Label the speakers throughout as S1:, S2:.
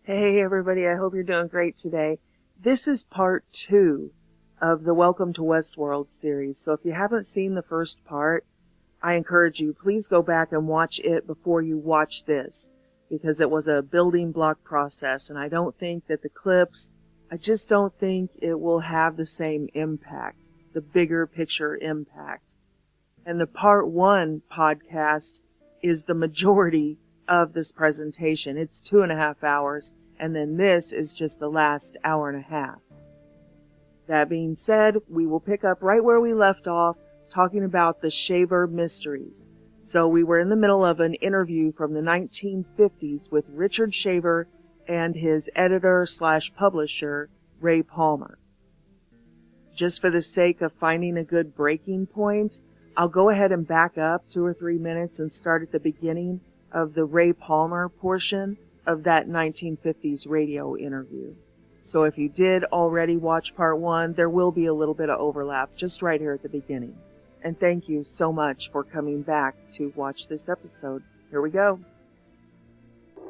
S1: Hey everybody, I hope you're doing great today. This is part 2 of the Welcome to Westworld series. So if you haven't seen the first part, I encourage you, please go back and watch it before you watch this, because it was a building block process, and I don't think that the clips, I just don't think it will have the same impact, the bigger picture impact. And the part 1 podcast is the majority of this presentation. It's 2.5 hours, and then this is just the last hour and a half. That being said, we will pick up right where we left off, talking about the Shaver mysteries. So we were in the middle of an interview from the 1950s with Richard Shaver and his editor/publisher, Ray Palmer. Just for the sake of finding a good breaking point, I'll go ahead and back up 2 or 3 minutes and start at the beginning of the Ray Palmer portion of that 1950s radio interview. So if you did already watch part 1, there will be a little bit of overlap just right here at the beginning. And thank you so much for coming back to watch this episode. Here we go.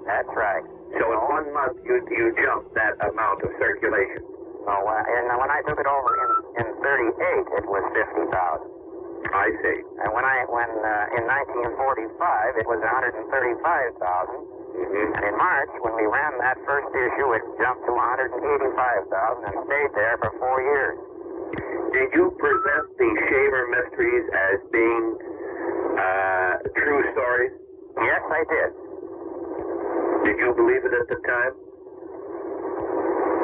S2: That's right.
S3: So in 1 month, you jumped that amount of circulation.
S2: Oh, and when I took it over in 38, it was 50,000.
S3: I see.
S2: And when in 1945, it was 135,000.
S3: Mm-hmm.
S2: And in March, when we ran that first issue, it jumped to 185,000 and stayed there for 4 years.
S3: Did you present the Shaver mysteries as being true stories?
S2: Yes, I did.
S3: Did you believe it at the time?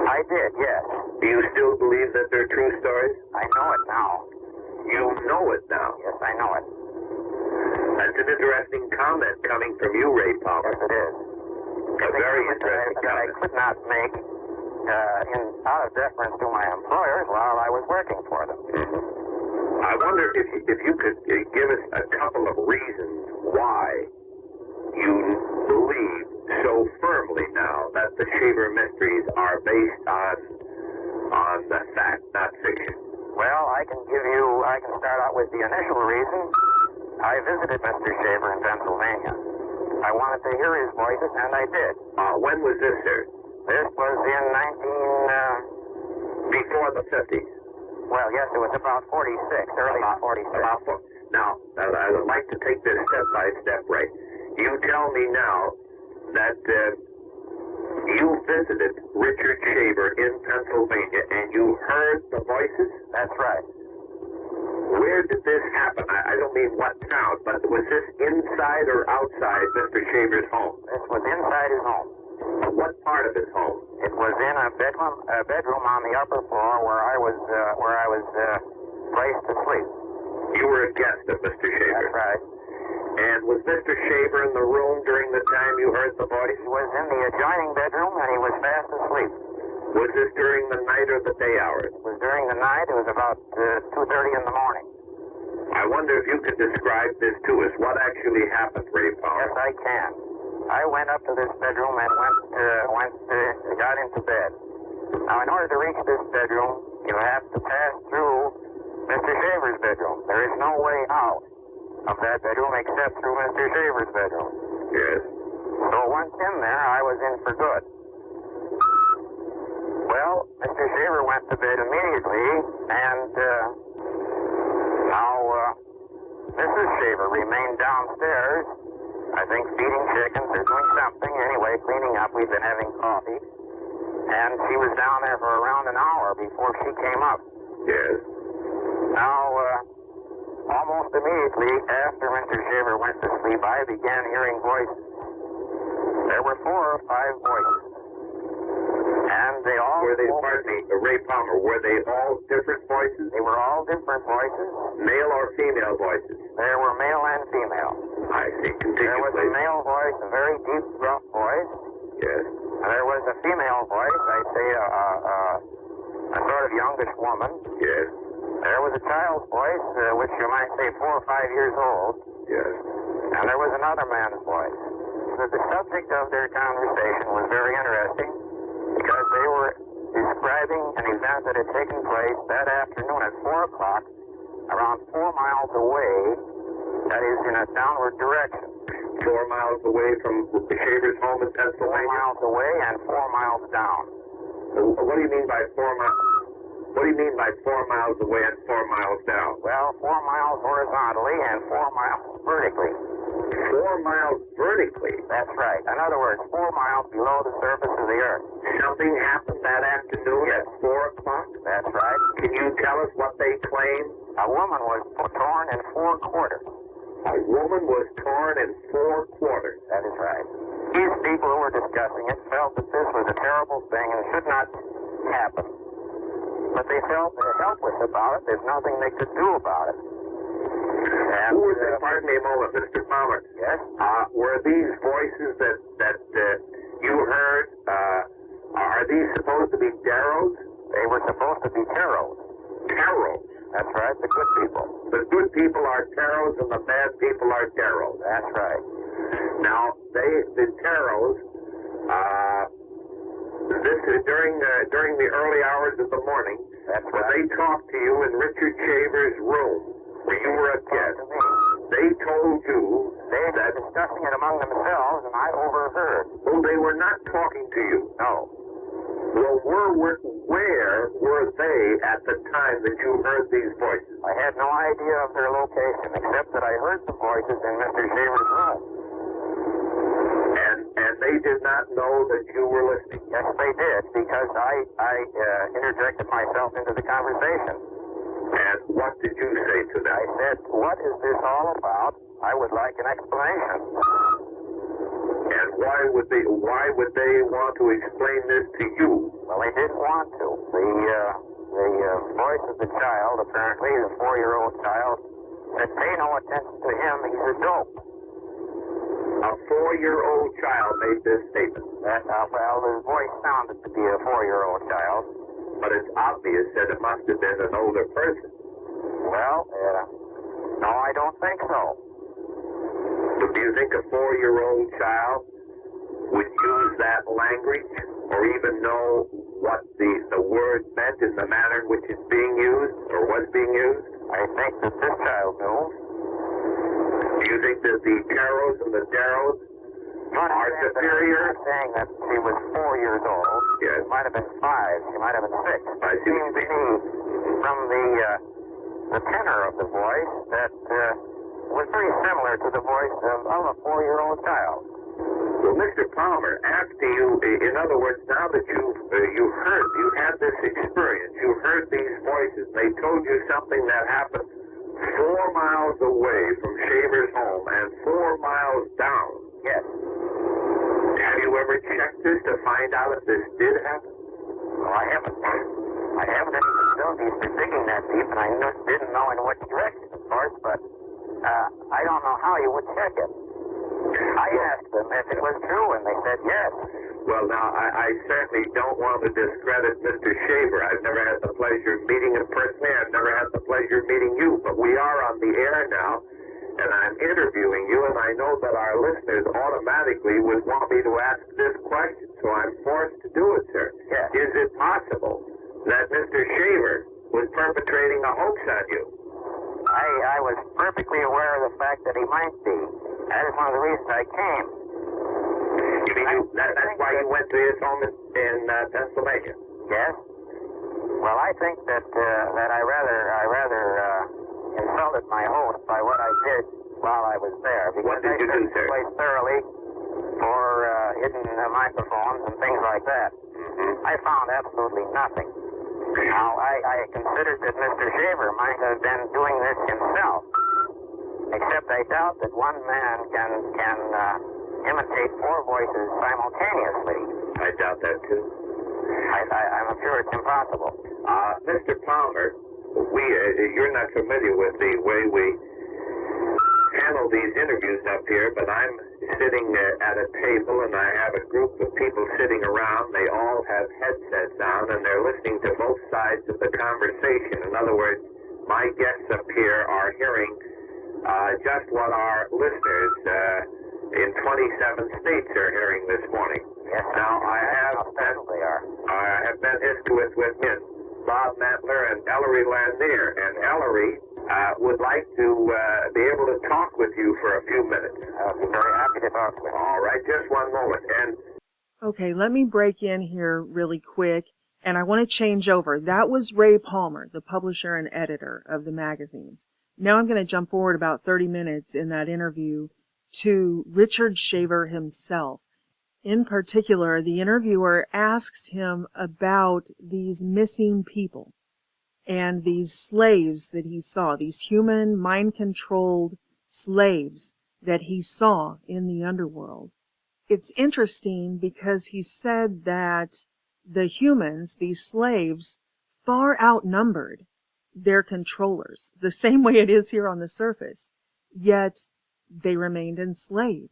S2: I did, yes.
S3: Do you still believe that they're true stories?
S2: I know it now.
S3: You know it now?
S2: Yes, I know it.
S3: That's an interesting comment coming from you, Ray Palmer.
S2: Yes, it is.
S3: A very interesting
S2: that I
S3: comment.
S2: could not make out of deference to my employers while I was working for them.
S3: Mm-hmm. I wonder if you could give us a couple of reasons why you believe so firmly now that the Shaver mysteries are based on the fact, not fiction.
S2: Well, I can start out with the initial reason. I visited Mr. Shaver in Pennsylvania. I wanted to hear his voices, and I did.
S3: When was this, sir?
S2: This was in
S3: Before the 50s?
S2: Well, yes, it was about 46, early 46.
S3: Now, I would like to take this step by step, Ray. You tell me now that you visited Richard Shaver in Pennsylvania and you heard the voices?
S2: That's right.
S3: Where did this happen? I don't mean what town, but was this inside or outside Mr. Shaver's home?
S2: This was inside his home.
S3: What part of his home?
S2: It was in a bedroom on the upper floor where I was placed to sleep.
S3: You were a guest of Mr. Shaver?
S2: That's right.
S3: And was Mr. Shaver in the room during the time you heard the voice?
S2: He was in the adjoining bedroom and he was fast asleep.
S3: Was this during the night or the day hours?
S2: It was during the night. It was about 2:30 in the morning.
S3: I wonder if you could describe this to us. What actually happened, Ray Palmer?
S2: Yes, I can. I went up to this bedroom and got into bed. Now, in order to reach this bedroom, you have to pass through Mr. Shaver's bedroom. There is no way out of that bedroom except through Mr. Shaver's bedroom.
S3: Yes.
S2: So once in there, I was in for good. Well, Mr. Shaver went to bed immediately, and Mrs. Shaver remained downstairs, I think feeding chickens or doing something. Anyway, cleaning up. We'd been having coffee. And she was down there for around an hour before she came up.
S3: Yes.
S2: Now, almost immediately after Mr. Shaver went to sleep, I began hearing voices. There were 4 or 5 voices. And they all...
S3: Pardon me, Ray Palmer, were they all different voices?
S2: They were all different voices.
S3: Male or female voices?
S2: There were male and female.
S3: I see. Continue,
S2: there was
S3: please.
S2: A male voice, a very deep, gruff voice.
S3: Yes.
S2: And there was a female voice, I'd say a sort of youngish woman.
S3: Yes.
S2: There was a child's voice, which you might say 4 or 5 years old.
S3: Yes.
S2: And there was another man's voice. The subject of their conversation was very interesting because they were describing an event that had taken place that afternoon at 4 o'clock, around 4 miles away, that is in a downward direction.
S3: 4 miles away from Shaver's home in
S2: 4
S3: Pennsylvania?
S2: miles away and 4 miles down.
S3: What do you mean by 4 miles? What do you mean by 4 miles away and 4 miles down?
S2: Well, 4 miles horizontally and 4 miles vertically.
S3: 4 miles vertically?
S2: That's right. In other words, 4 miles below the surface of the earth.
S3: Something happened that afternoon at 4 o'clock?
S2: That's right.
S3: Can you tell us what they claim?
S2: A woman was torn in 4 quarters.
S3: A woman was torn in 4 quarters.
S2: That is right. These people who were discussing it felt that this was a terrible thing and should not happen. But they felt helpless about it. There's nothing they could do about it. And,
S3: Who was it? Pardon me a moment, Mr. Palmer.
S2: Yes?
S3: Were these voices that you heard, are these supposed to be Deros?
S2: They were supposed to be Teros.
S3: Teros.
S2: That's right, the good people.
S3: The good people are Teros and the bad people are Deros.
S2: That's right.
S3: Now, the Teros, this is during the early hours of the morning.
S2: That's
S3: When
S2: right.
S3: they talked to you in Richard Shaver's room, where you were a guest,
S2: To me.
S3: they told you
S2: They were
S3: that
S2: discussing it among themselves, and I overheard.
S3: they were not talking to you.
S2: No.
S3: Well, where were they at the time that you heard these voices?
S2: I had no idea of their location, except that I heard the voices in Mr. Shaver's room.
S3: And they did not know that you were listening.
S2: Yes, they did, because I interjected myself into the conversation.
S3: And what did you say to them?
S2: I said, what is this all about? I would like an explanation.
S3: And why would they want to explain this to you?
S2: Well, they didn't want to. The voice of the child, apparently, the 4-year-old child, said, pay no attention to him, he's a dope.
S3: A 4-year-old child made this statement.
S2: Well, the voice sounded to be a 4-year-old child.
S3: But it's obvious that it must have been an older person.
S2: Well, no, I don't think so.
S3: But do you think a 4-year-old child would use that language or even know what the word meant in the manner in which it's being used or was being used?
S2: I think that this child knew.
S3: Do you think that the Teros and the Deros are superior?
S2: I'm saying that she was 4 years old.
S3: Yes.
S2: She might have been 5. She might have been 6.
S3: I
S2: It
S3: see.
S2: seemed to me from the tenor of the voice that was very similar to the voice of a 4-year-old child.
S3: Well, Mr. Palmer, after you, in other words, now that you had this experience, you heard these voices, they told you something that happened 4 miles away from Shaver's home and 4 miles down.
S2: Yes.
S3: Have you ever checked this to find out if this did happen?
S2: Well, I haven't any facilities for digging that deep, and I didn't know in which direction, of course, but I don't know how you would check it. I asked them if it was true, and they said yes.
S3: Well, now, I certainly don't want to discredit Mr. Shaver. I've never had the pleasure of meeting him personally. I've never had the pleasure of meeting you, but we are on the air now, and I'm interviewing you, and I know that our listeners automatically would want me to ask this question, so I'm forced to do it, sir.
S2: Yes.
S3: Is it possible that Mr. Shaver was perpetrating a hoax on you?
S2: I was perfectly aware of the fact that he might be. That is one of the reasons I came.
S3: You mean that's why you went to his home in Pennsylvania?
S2: Yes. Well, I think that I rather insulted my host by what I did while I was there. Because
S3: What did you do,
S2: I searched the
S3: sir?
S2: place thoroughly for hidden microphones and things like that.
S3: Mm-hmm.
S2: I found absolutely nothing. Now, I considered that Mr. Shaver might have been doing this himself. Except I doubt that one man can imitate 4 voices simultaneously.
S3: I doubt that, too.
S2: I'm sure it's impossible.
S3: Mr. Palmer, you're not familiar with the way we handle these interviews up here, but I'm sitting at a table and I have a group of people sitting around. They all have headsets on and they're listening to both sides of the conversation. In other words, my guests up here are hearing just what our listeners in 27 states are hearing this morning.
S2: Yes,
S3: Now, I
S2: they are.
S3: have been Iskowitz with me, Bob Matler and Ellery Lanier. And Ellery would like to be able to talk with you for a few minutes.
S2: I'll be very happy to talk with you.
S3: All right, just one moment. And
S1: Okay, let me break in here really quick, and I want to change over. That was Ray Palmer, the publisher and editor of the magazines. Now I'm going to jump forward about 30 minutes in that interview to Richard Shaver himself. In particular, the interviewer asks him about these missing people and these slaves that he saw, these human mind-controlled slaves that he saw in the underworld. It's interesting because he said that the humans, these slaves, far outnumbered their controllers, the same way it is here on the surface, yet they remained enslaved.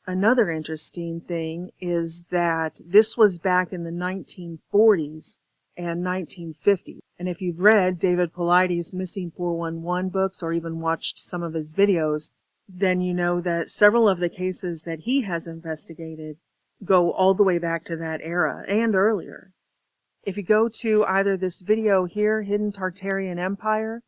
S1: Another interesting thing is that this was back in the 1940s and 1950s. And if you've read David Paulides' Missing 411 books or even watched some of his videos, then you know that several of the cases that he has investigated go all the way back to that era and earlier. If you go to either this video here, Hidden Tartarian Empire,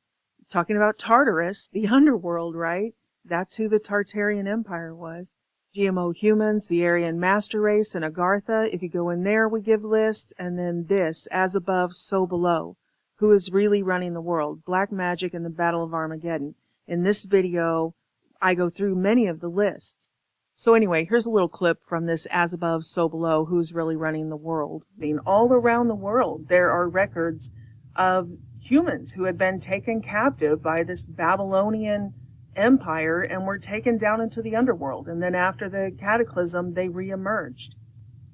S1: talking about Tartarus, the underworld, right? That's who the Tartarian Empire was. GMO humans, the Aryan master race, and Agartha. If you go in there, we give lists. And then this, as above, so below. Who is really running the world? Black magic and the Battle of Armageddon. In this video, I go through many of the lists. So anyway, here's a little clip from this As Above, So Below, Who's Really Running the World. All around the world, there are records of humans who had been taken captive by this Babylonian empire and were taken down into the underworld. And then after the cataclysm, they reemerged.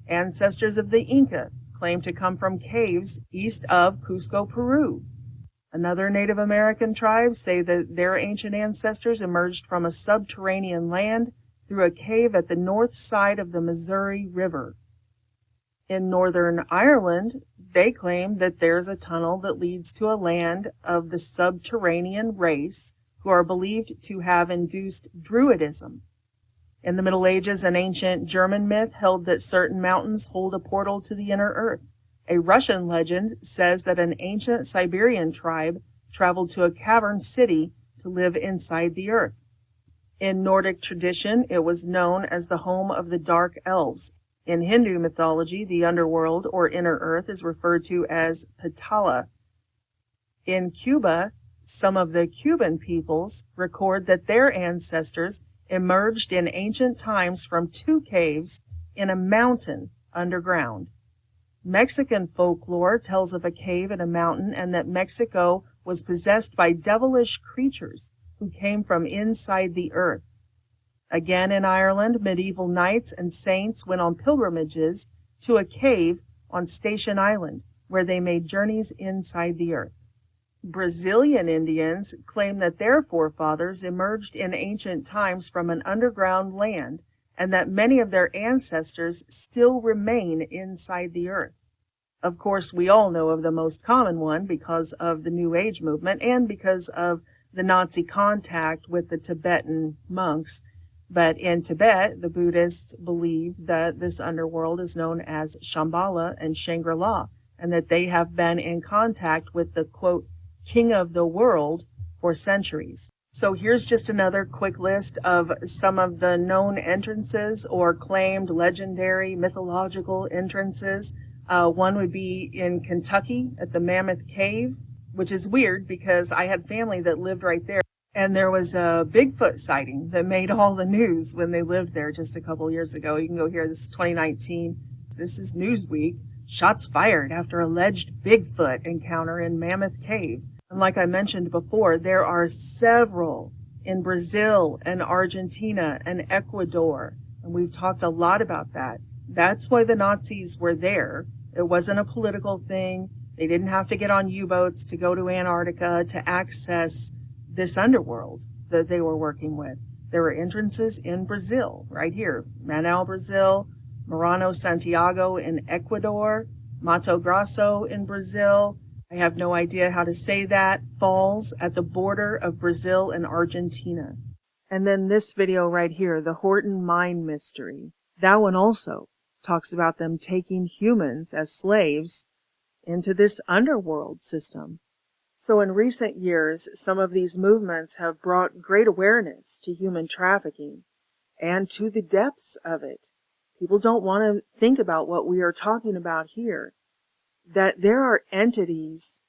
S1: Ancestors of the Inca claim to come from caves east of Cusco, Peru. Another Native American tribes say that their ancient ancestors emerged from a subterranean land through a cave at the north side of the Missouri River. In Northern Ireland, they claim that there's a tunnel that leads to a land of the subterranean race who are believed to have induced Druidism. In the Middle Ages, an ancient German myth held that certain mountains hold a portal to the inner earth. A Russian legend says that an ancient Siberian tribe traveled to a cavern city to live inside the earth. In Nordic tradition, it was known as the home of the dark elves. In Hindu mythology, the underworld or inner earth is referred to as Patala. In Cuba, some of the Cuban peoples record that their ancestors emerged in ancient times from two caves in a mountain underground. Mexican folklore tells of a cave in a mountain and that Mexico was possessed by devilish creatures who came from inside the earth. Again in Ireland, medieval knights and saints went on pilgrimages to a cave on Station Island, where they made journeys inside the earth. Brazilian Indians claim that their forefathers emerged in ancient times from an underground land and that many of their ancestors still remain inside the earth. Of course, we all know of the most common one because of the New Age movement and because of the Nazi contact with the Tibetan monks. But in Tibet, the Buddhists believe that this underworld is known as Shambhala and Shangri-La, and that they have been in contact with the, quote, king of the world for centuries. So here's just another quick list of some of the known entrances or claimed legendary mythological entrances. One would be in Kentucky at the Mammoth Cave, which is weird because I had family that lived right there. And there was a Bigfoot sighting that made all the news when they lived there just a couple years ago. You can go here. This is 2019. This is Newsweek. Shots fired after alleged Bigfoot encounter in Mammoth Cave. And like I mentioned before, there are several in Brazil and Argentina and Ecuador. And we've talked a lot about that. That's why the Nazis were there. It wasn't a political thing. They didn't have to get on U-boats to go to Antarctica to access this underworld that they were working with. There were entrances in Brazil, right here. Manaus, Brazil, Morano, Santiago in Ecuador, Mato Grosso in Brazil. I have no idea how to say that. Falls at the border of Brazil and Argentina. And then this video right here, the Horton Mine Mystery. That one also talks about them taking humans as slaves into this underworld system. So in recent years, some of these movements have brought great awareness to human trafficking and to the depths of it. People don't want to think about what we are talking about here, that there are entities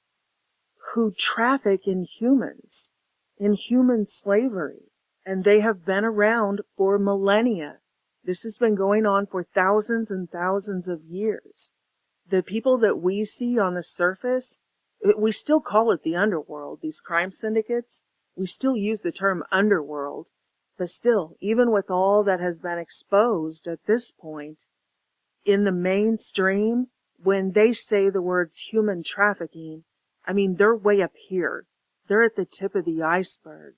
S1: who traffic in humans, in human slavery, and they have been around for millennia. This has been going on for thousands and thousands of years. The people that we see on the surface, we still call it the underworld, these crime syndicates. We still use the term underworld, but still, even with all that has been exposed at this point, in the mainstream, when they say the words human trafficking, I mean, they're way up here. They're at the tip of the iceberg.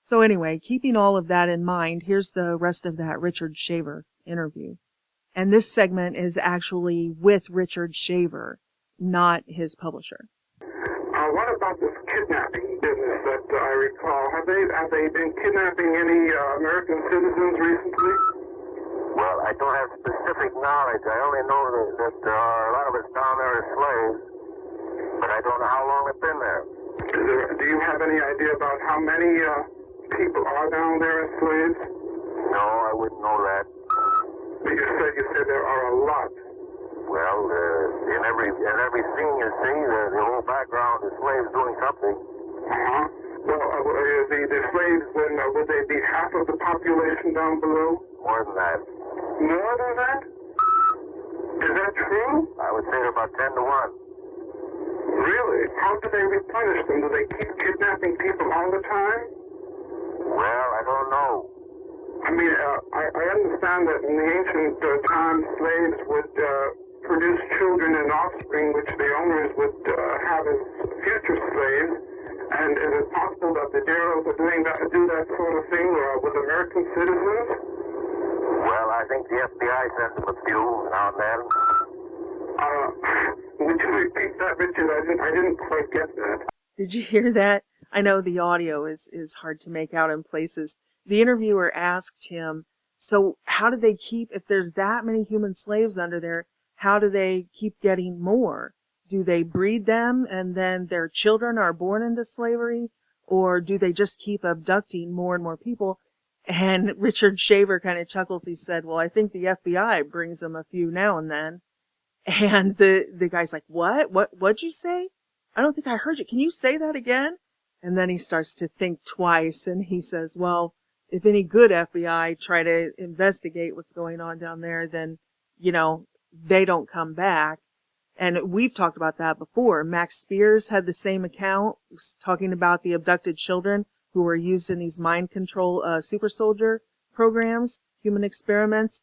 S1: So anyway, keeping all of that in mind, here's the rest of that Richard Shaver interview. And this segment is actually with Richard Shaver, not his publisher.
S2: What about this kidnapping business that I recall? Have they been kidnapping any American citizens recently?
S3: Well, I don't have specific knowledge. I only know that there are a lot of us down there as slaves, but I don't know how long they've been there.
S2: Do you have any idea about how many people are down there as slaves?
S3: No, I wouldn't know that.
S2: But you said there are a lot.
S3: Well, in every scene you see, the whole background is slaves doing something.
S2: Uh-huh. Well, the slaves, then, would they be half of the population down below?
S3: More than that.
S2: More than that? Is that true?
S3: I would say they're about 10 to 1.
S2: Really? How do they replenish them? Do they keep kidnapping people all the time?
S3: Well, I don't know.
S2: I mean, I understand that in the ancient times, slaves would produce children and offspring which the owners would have as future slaves. And is it possible that the Deros are do that sort of thing with American citizens?
S3: Well, I think the FBI sends them a few now and then.
S2: Would you repeat that, Richard? I didn't quite get that.
S1: Did you hear that? I know the audio is hard to make out in places. The interviewer asked him, so how do they keep, if there's that many human slaves under there, how do they keep getting more? Do they breed them and then their children are born into slavery? Or do they just keep abducting more and more people? And Richard Shaver kind of chuckles. He said, well, I think the FBI brings them a few now and then. And the guy's like, what'd you say? I don't think I heard you. Can you say that again? And then he starts to think twice and he says, well, if any good FBI try to investigate what's going on down there, then, they don't come back. And we've talked about that before. Max Spears had the same account, talking about the abducted children who were used in these mind control super soldier programs, human experiments.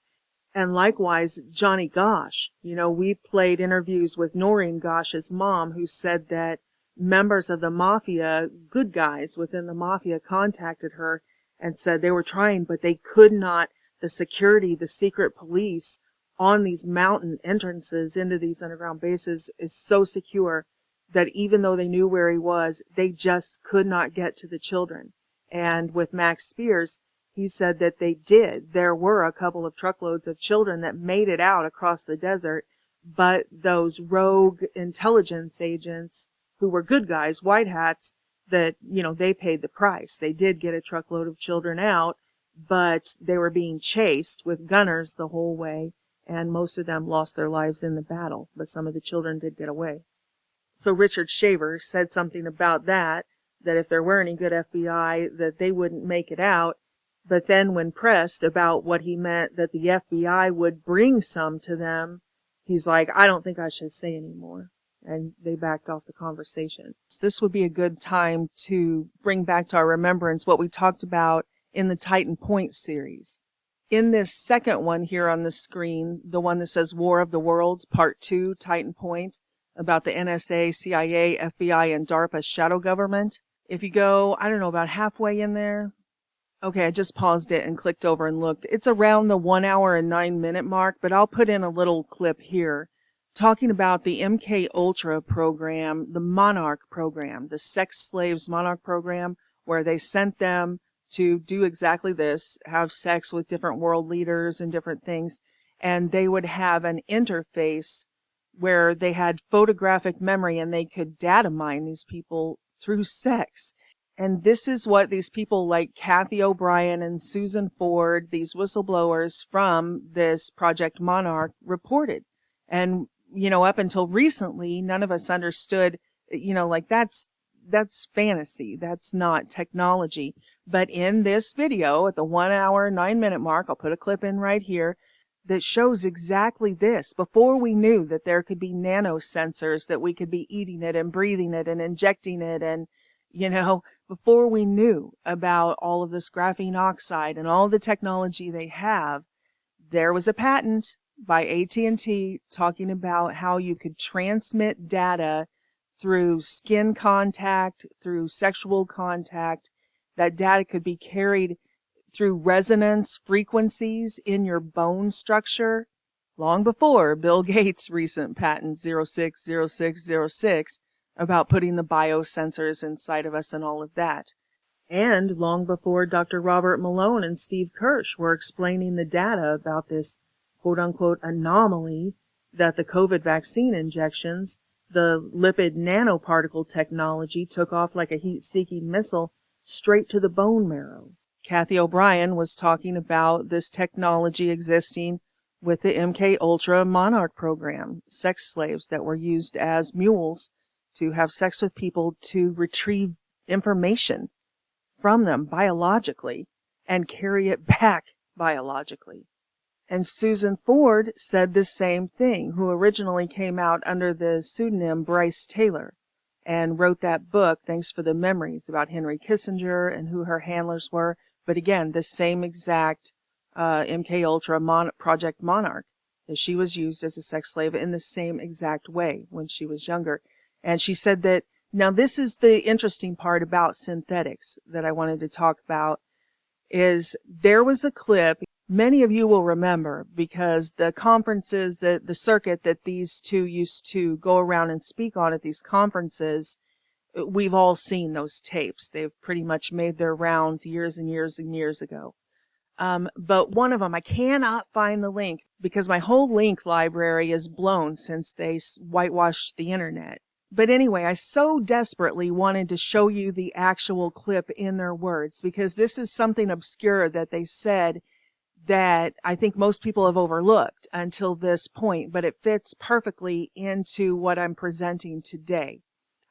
S1: And likewise, Johnny Gosch. We played interviews with Noreen Gosch's mom, who said that members of the mafia, good guys within the mafia, contacted her and said they were trying, but they could not. The security, the secret police on these mountain entrances into these underground bases is so secure that even though they knew where he was, they just could not get to the children. And with Max Spears, he said that they did. There were a couple of truckloads of children that made it out across the desert, but those rogue intelligence agents who were good guys, white hats, that, they paid the price. They did get a truckload of children out, but they were being chased with gunners the whole way, and most of them lost their lives in the battle, but some of the children did get away. So Richard Shaver said something about that if there were any good FBI, that they wouldn't make it out. But then when pressed about what he meant that the FBI would bring some to them, he's like, I don't think I should say any more. And they backed off the conversation. This would be a good time to bring back to our remembrance what we talked about in the Titan Point series. In this second one here on the screen, the one that says War of the Worlds, Part 2, Titan Point, about the NSA, CIA, FBI, and DARPA shadow government. If you go, about halfway in there. Okay, I just paused it and clicked over and looked. It's around the 1 hour and 9 minute mark, but I'll put in a little clip here talking about the MK Ultra program, the Monarch program, the sex slaves Monarch program, where they sent them to do exactly this, have sex with different world leaders and different things. And they would have an interface where they had photographic memory and they could data mine these people through sex. And this is what these people like Kathy O'Brien and Susan Ford, these whistleblowers from this Project Monarch, reported. And, up until recently, none of us understood, like that's fantasy. That's not technology. But in this video, at the 1 hour, 9 minute mark, I'll put a clip in right here that shows exactly this. Before we knew that there could be nanosensors, that we could be eating it and breathing it and injecting it, and, before we knew about all of this graphene oxide and all the technology they have, there was a patent by AT&T talking about how you could transmit data through skin contact, through sexual contact. That data could be carried through resonance frequencies in your bone structure, long before Bill Gates' recent patent 060606 about putting the biosensors inside of us and all of that. And long before Dr. Robert Malone and Steve Kirsch were explaining the data about this quote-unquote anomaly that the COVID vaccine injections, the lipid nanoparticle technology, took off like a heat-seeking missile straight to the bone marrow. Kathy O'Brien was talking about this technology existing with the MK Ultra Monarch program, sex slaves that were used as mules to have sex with people to retrieve information from them biologically and carry it back biologically. And Susan Ford said the same thing, who originally came out under the pseudonym Bryce Taylor and wrote that book, Thanks for the Memories, about Henry Kissinger and who her handlers were. But again, the same exact MK Ultra Project Monarch, that she was used as a sex slave in the same exact way when she was younger. And she said that, now this is the interesting part about synthetics that I wanted to talk about, is there was a clip many of you will remember, because the conferences, the circuit that these two used to go around and speak on at these conferences, we've all seen those tapes. They've pretty much made their rounds years and years and years ago. But one of them, I cannot find the link because my whole link library is blown since they whitewashed the internet. But anyway, I so desperately wanted to show you the actual clip in their words, because this is something obscure that they said that I think most people have overlooked until this point, but it fits perfectly into what I'm presenting today.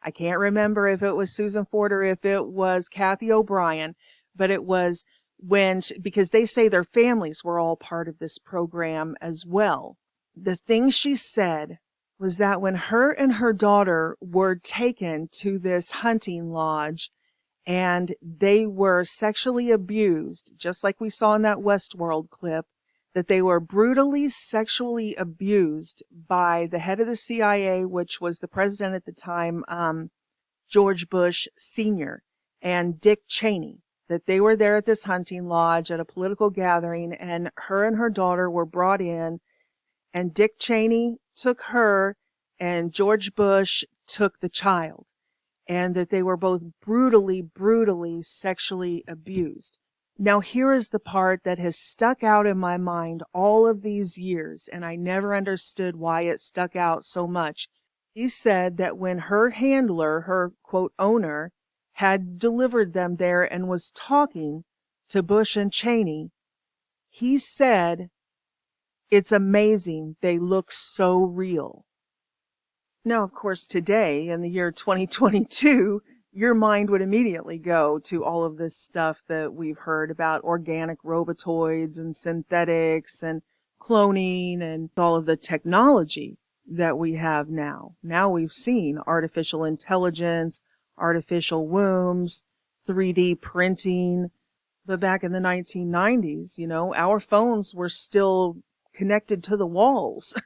S1: I can't remember if it was Susan Ford or if it was Kathy O'Brien, but it was because they say their families were all part of this program as well. The thing she said was that when her and her daughter were taken to this hunting lodge and they were sexually abused, just like we saw in that Westworld clip, that they were brutally sexually abused by the head of the CIA, which was the president at the time, George Bush Sr., and Dick Cheney, that they were there at this hunting lodge at a political gathering, and her daughter were brought in, and Dick Cheney took her and George Bush took the child, and that they were both brutally, brutally sexually abused. Now, here is the part that has stuck out in my mind all of these years, and I never understood why it stuck out so much. He said that when her handler, her, quote, owner, had delivered them there and was talking to Bush and Cheney, he said, "It's amazing, they look so real." Now, of course, today, in the year 2022, your mind would immediately go to all of this stuff that we've heard about organic robotoids and synthetics and cloning and all of the technology that we have now. Now we've seen artificial intelligence, artificial wombs, 3D printing. But back in the 1990s, our phones were still connected to the walls.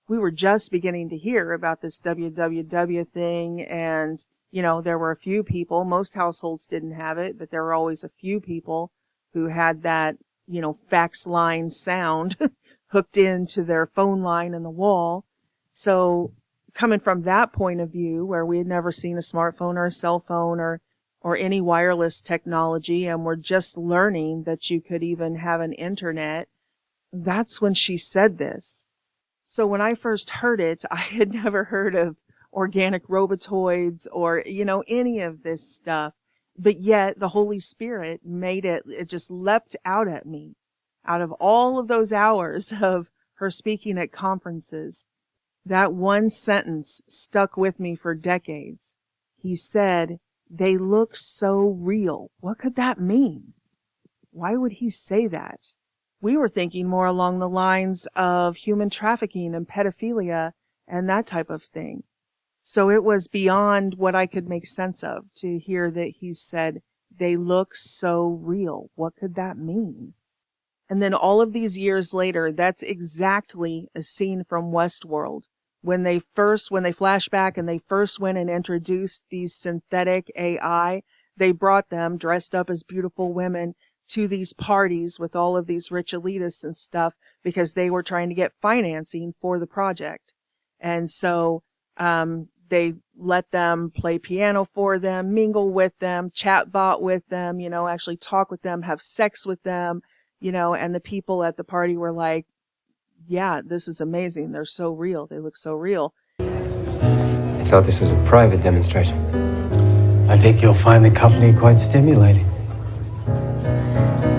S1: We were just beginning to hear about this www thing, and, there were a few people, most households didn't have it, but there were always a few people who had that, fax line sound hooked into their phone line in the wall. So coming from that point of view, where we had never seen a smartphone or a cell phone or any wireless technology, and we're just learning that you could even have an internet, that's when she said this. So when I first heard it, I had never heard of organic robotoids or, any of this stuff. But yet the Holy Spirit it just leapt out at me out of all of those hours of her speaking at conferences. That one sentence stuck with me for decades. He said, "They look so real." What could that mean? Why would he say that? We were thinking more along the lines of human trafficking and pedophilia and that type of thing. So it was beyond what I could make sense of to hear that he said, "They look so real." What could that mean? And then all of these years later, that's exactly a scene from Westworld. When they flash back and they first went and introduced these synthetic AI, they brought them dressed up as beautiful women to these parties with all of these rich elitists and stuff because they were trying to get financing for the project. And so they let them play piano for them, mingle with them, chatbot with them, actually talk with them, have sex with them, and the people at the party were like, "Yeah, this is amazing. They're so real. They look so real."
S4: I thought this was a private demonstration.
S5: I think you'll find the company quite stimulating.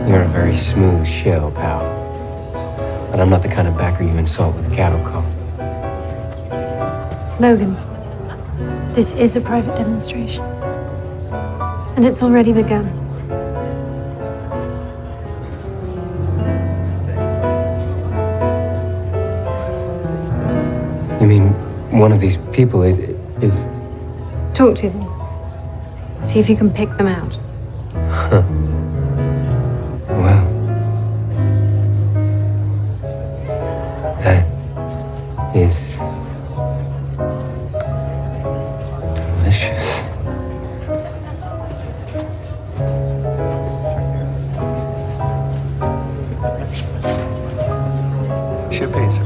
S4: You're a very smooth shell, pal. But I'm not the kind of backer you insult with a cattle call.
S6: Logan, this is a private demonstration. And it's already begun.
S4: You mean one of these people is...
S6: Talk to them. See if you can pick them out.
S4: Huh. Well... that is... delicious.
S5: Champagne, sir.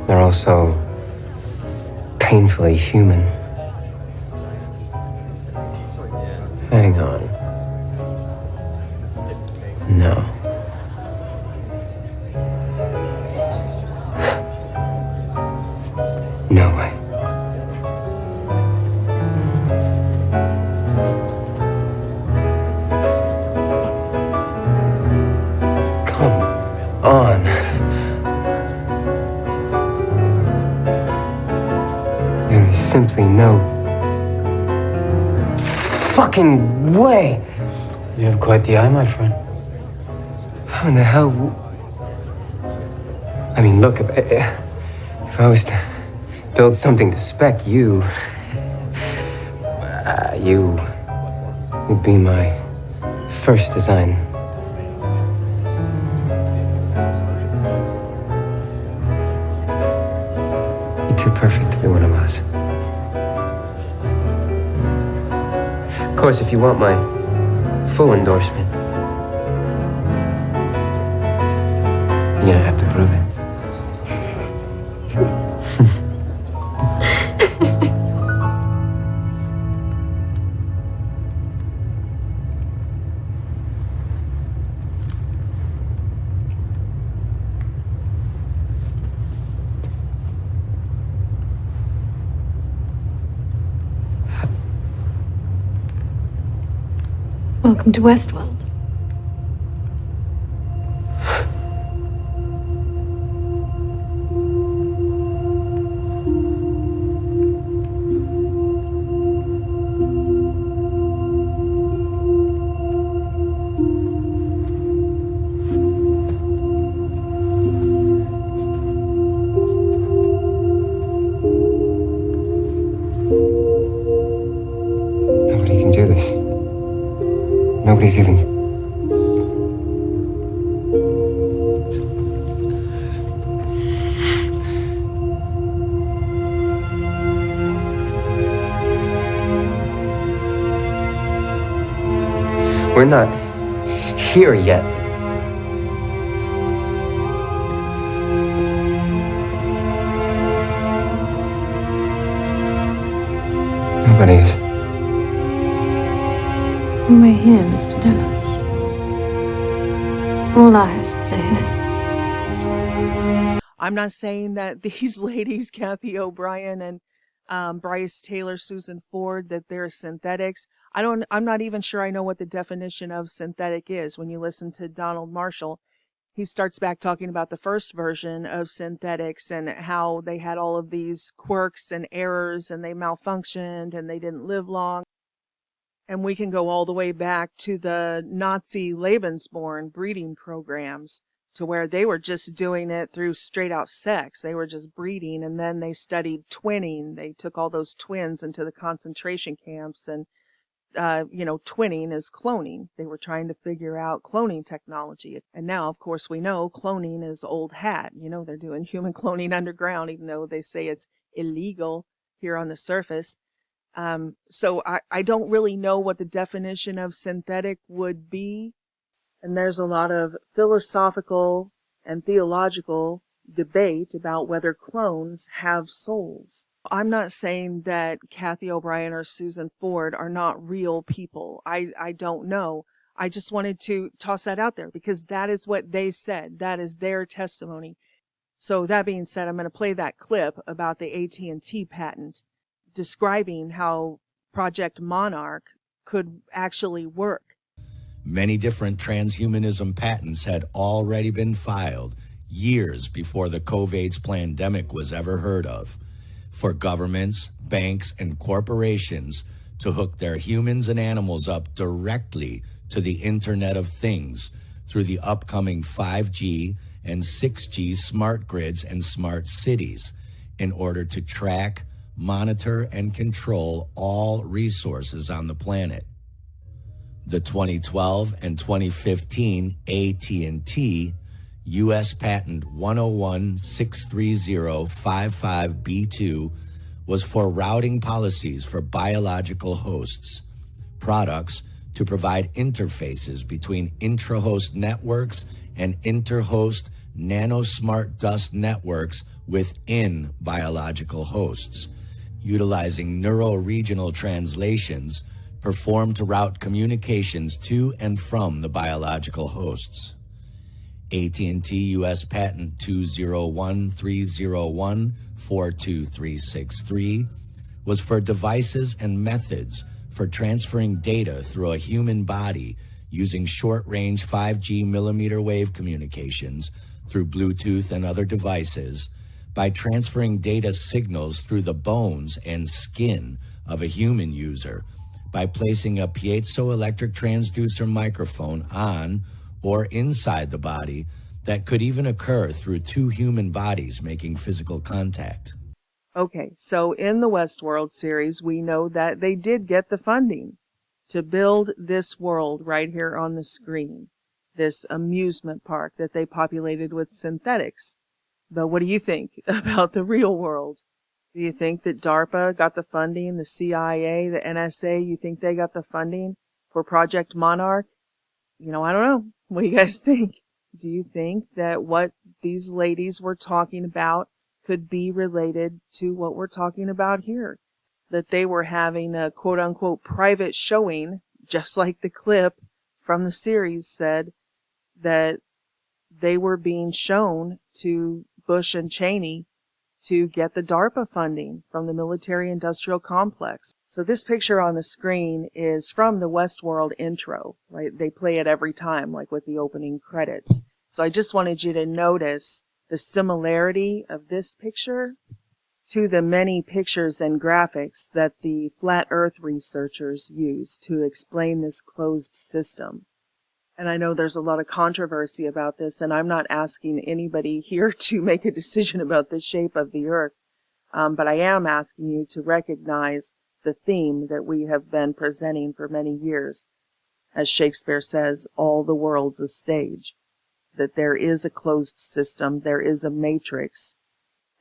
S4: They're also painfully human. Hang on. No. No way. Come on. There is simply no fucking way.
S5: You have quite the eye, my friend.
S4: How in the hell? I mean, look, if I was to build something to spec, you would be my first design. You're too perfect to be one of us. Of course, if you want my full endorsement, you're gonna have to prove it.
S6: Welcome to Westworld.
S4: Nobody can do this. Nobody's even... We're not here yet. Nobody is.
S6: We're here, Mr. Dero. All our hosts are here.
S1: I'm not saying that these ladies, Kathy O'Brien and Bryce Taylor, Susan Ford, that they're synthetics. I'm not even sure I know what the definition of synthetic is. When you listen to Donald Marshall, he starts back talking about the first version of synthetics and how they had all of these quirks and errors and they malfunctioned and they didn't live long. And we can go all the way back to the Nazi Lebensborn breeding programs, to where they were just doing it through straight out sex. They were just breeding, and then they studied twinning. They took all those twins into the concentration camps, and twinning is cloning. They were trying to figure out cloning technology. And now, of course, we know cloning is old hat. They're doing human cloning underground, even though they say it's illegal here on the surface. So I don't really know what the definition of synthetic would be. And there's a lot of philosophical and theological debate about whether clones have souls. I'm not saying that Kathy O'Brien or Susan Ford are not real people. I don't know. I just wanted to toss that out there because that is what they said. That is their testimony. So that being said, I'm going to play that clip about the AT&T patent describing how Project Monarch could actually work.
S7: Many different transhumanism patents had already been filed years before the COVID pandemic was ever heard of, for governments, banks, and corporations to hook their humans and animals up directly to the Internet of Things through the upcoming 5G and 6G smart grids and smart cities in order to track, monitor, and control all resources on the planet. The 2012 and 2015 AT&T U.S. Patent 101-63055B2 was for routing policies for biological hosts, products to provide interfaces between intra-host networks and inter-host nanosmart dust networks within biological hosts, utilizing neuro-regional translations performed to route communications to and from the biological hosts. AT&T U.S. Patent 201-301-42363 was for devices and methods for transferring data through a human body using short-range 5G millimeter wave communications through Bluetooth and other devices by transferring data signals through the bones and skin of a human user by placing a piezoelectric transducer microphone on or inside the body that could even occur through two human bodies making physical contact.
S1: Okay, so in the Westworld series, we know that they did get the funding to build this world right here on the screen, this amusement park that they populated with synthetics. But what do you think about the real world? Do you think that DARPA got the funding, the CIA, the NSA, you think they got the funding for Project Monarch? I don't know. What do you guys think? Do you think that what these ladies were talking about could be related to what we're talking about here? That they were having a quote-unquote private showing, just like the clip from the series said, that they were being shown to Bush and Cheney to get the DARPA funding from the military-industrial complex. So this picture on the screen is from the Westworld intro, right? They play it every time, like with the opening credits. So I just wanted you to notice the similarity of this picture to the many pictures and graphics that the Flat Earth researchers use to explain this closed system. And I know there's a lot of controversy about this, and I'm not asking anybody here to make a decision about the shape of the Earth, but I am asking you to recognize the theme that we have been presenting for many years. As Shakespeare says, all the world's a stage, that there is a closed system, there is a matrix,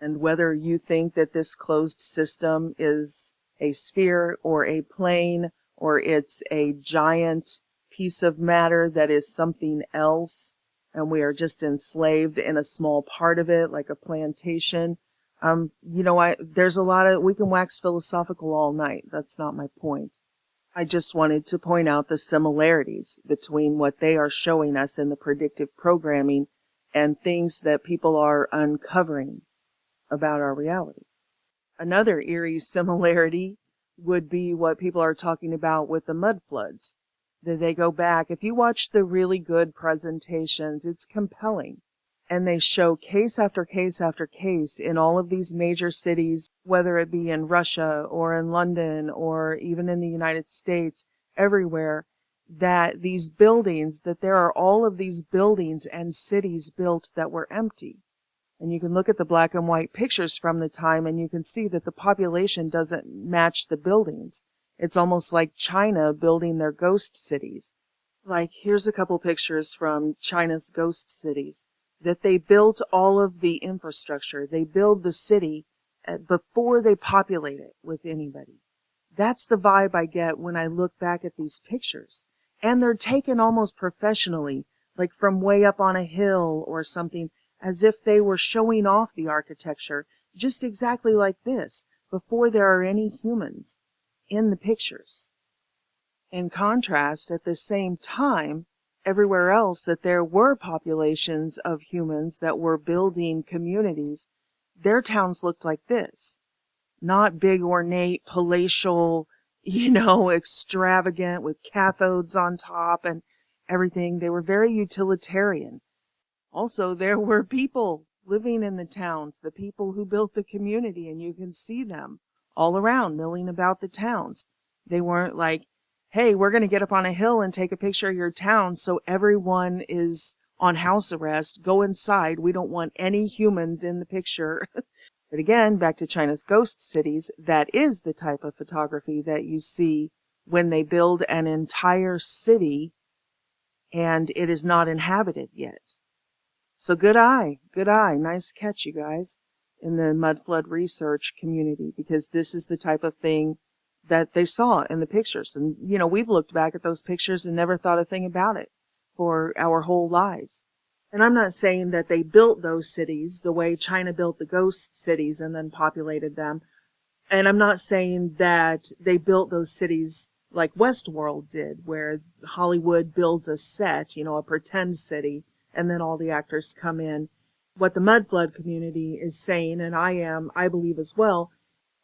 S1: and whether you think that this closed system is a sphere or a plane or it's a giant piece of matter that is something else, and we are just enslaved in a small part of it, like a plantation. There's a lot of, we can wax philosophical all night. That's not my point. I just wanted to point out the similarities between what they are showing us in the predictive programming and things that people are uncovering about our reality. Another eerie similarity would be what people are talking about with the mud floods. That they go back, if you watch the really good presentations, it's compelling. And they show case after case after case in all of these major cities, whether it be in Russia or in London or even in the United States, everywhere, that these buildings, that there are all of these buildings and cities built that were empty. And you can look at the black and white pictures from the time and you can see that the population doesn't match the buildings. It's almost like China building their ghost cities. Like, here's a couple pictures from China's ghost cities. That they built all of the infrastructure. They build the city before they populate it with anybody. That's the vibe I get when I look back at these pictures. And they're taken almost professionally, like from way up on a hill or something, as if they were showing off the architecture, just exactly like this, before there are any humans in the pictures. In contrast, at the same time, everywhere else that there were populations of humans that were building communities, their towns looked like this. Not big, ornate, palatial, extravagant with cathodes on top and everything. They were very utilitarian. Also, there were people living in the towns, the people who built the community, and you can see them all around milling about the towns. They weren't like, hey, we're going to get up on a hill and take a picture of your town so everyone is on house arrest. Go inside. We don't want any humans in the picture. But again, back to China's ghost cities, that is the type of photography that you see when they build an entire city and it is not inhabited yet. So good eye. Nice catch, you guys, in the mud flood research community, because this is the type of thing that they saw in the pictures. And, we've looked back at those pictures and never thought a thing about it for our whole lives. And I'm not saying that they built those cities the way China built the ghost cities and then populated them. And I'm not saying that they built those cities like Westworld did, where Hollywood builds a set, a pretend city, and then all the actors come in. What the mud flood community is saying, and I believe as well,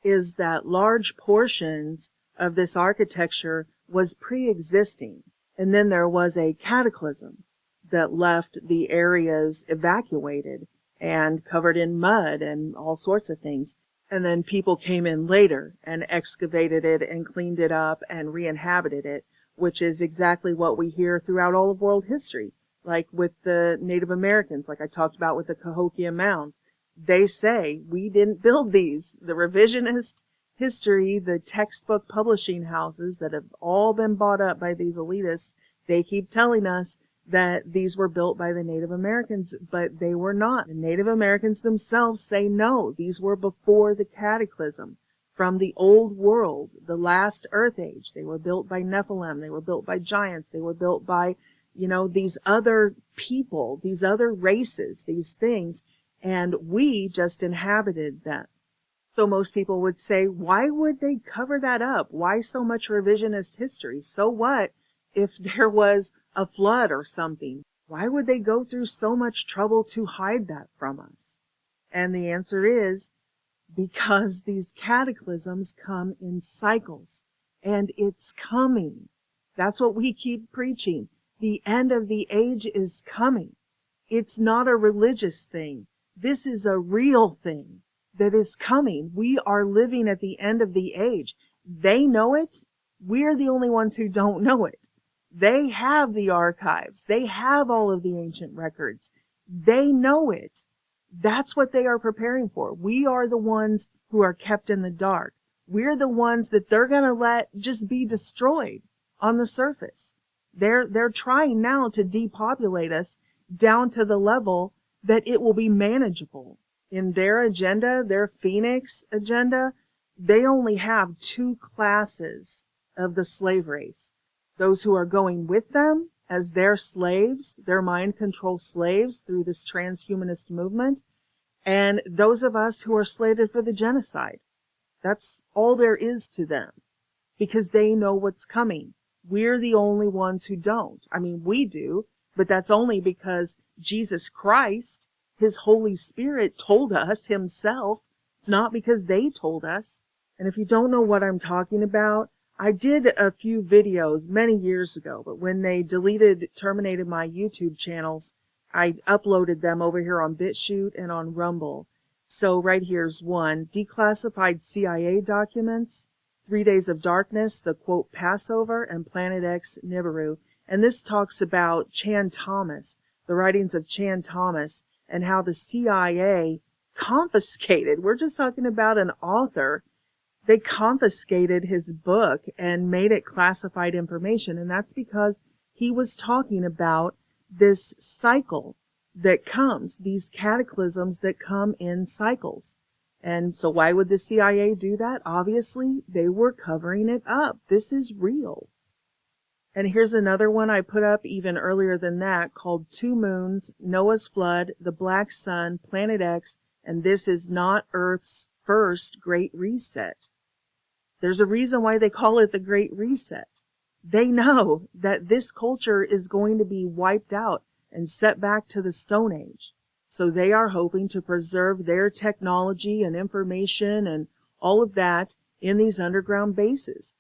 S1: is that large portions of this architecture was pre-existing. And then there was a cataclysm that left the areas evacuated and covered in mud and all sorts of things. And then people came in later and excavated it and cleaned it up and re-inhabited it, which is exactly what we hear throughout all of world history. Like with the Native Americans, like I talked about with the Cahokia Mounds. They say, we didn't build these. The revisionist history, the textbook publishing houses that have all been bought up by these elitists, they keep telling us that these were built by the Native Americans, but they were not. The Native Americans themselves say no, these were before the cataclysm. From the old world, the last earth age. They were built by Nephilim, they were built by giants, they were built by, these other people, these other races, these things, and we just inhabited them. So most people would say, why would they cover that up? Why so much revisionist history? So what if there was a flood or something? Why would they go through so much trouble to hide that from us? And the answer is, because these cataclysms come in cycles, and it's coming. That's what we keep preaching. The end of the age is coming. It's not a religious thing. This is a real thing that is coming. We are living at the end of the age. They know it. We're the only ones who don't know it. They have the archives. They have all of the ancient records. They know it. That's what they are preparing for. We are the ones who are kept in the dark. We're the ones that they're going to let just be destroyed on the surface. They're trying now to depopulate us down to the level that it will be manageable. In their agenda, their Phoenix agenda, they only have 2 classes of the slave race. those who are going with them as their slaves, their mind control slaves through this transhumanist movement, and those of us who are slated for the genocide. That's all there is to them, because they know what's coming. We're the only ones who don't. I mean, we do, but that's only because Jesus Christ, his Holy Spirit, told us himself. It's not because they told us. And if you don't know what I'm talking about, I did a few videos many years ago, but when they terminated my YouTube channels, I uploaded them over here on Bitchute and on Rumble. So right here's one: declassified CIA documents, 3 Days of Darkness, the quote Passover, and Planet X Nibiru. And this talks about Chan Thomas, the writings of Chan Thomas, and how the CIA confiscated. We're just talking about an author. They confiscated his book and made it classified information. And that's because he was talking about this cycle that comes, these cataclysms that come in cycles. And so why would the CIA do that? Obviously, they were covering it up. This is real. And here's another one I put up even earlier than that, called Two Moons, Noah's Flood, the Black Sun, Planet X, and this is not Earth's first Great Reset. There's a reason why they call it the Great Reset. They know that this culture is going to be wiped out and set back to the Stone Age. So they are hoping to preserve their technology and information and all of that in these underground bases,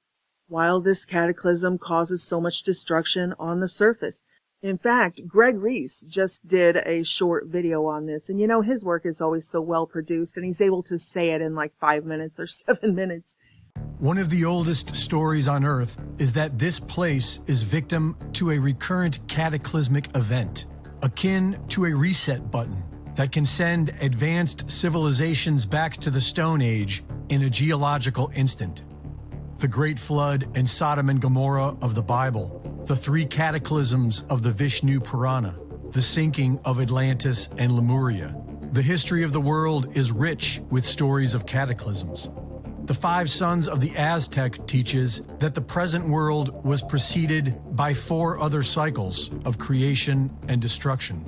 S1: while this cataclysm causes so much destruction on the surface. In fact, Greg Reese just did a short video on this, and you know, his work is always so well produced, and he's able to say it in like 5 minutes or 7 minutes.
S8: One of the oldest stories on Earth is that this place is victim to a recurrent cataclysmic event, akin to a reset button that can send advanced civilizations back to the Stone Age in a geological instant. The Great Flood and Sodom and Gomorrah of the Bible, the three cataclysms of the Vishnu Purana, the sinking of Atlantis and Lemuria. The history of the world is rich with stories of cataclysms. The Five Sons of the Aztec teaches that the present world was preceded by 4 other cycles of creation and destruction.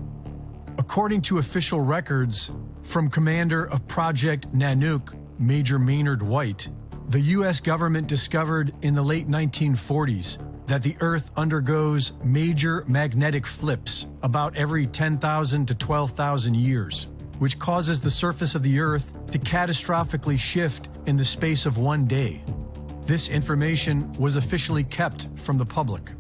S8: According to official records from commander of Project Nanook, Major Maynard White, the U.S. government discovered in the late 1940s that the Earth undergoes major magnetic flips about every 10,000 to 12,000 years, which causes the surface of the Earth to catastrophically shift in the space of 1 day. This information was officially kept from the public.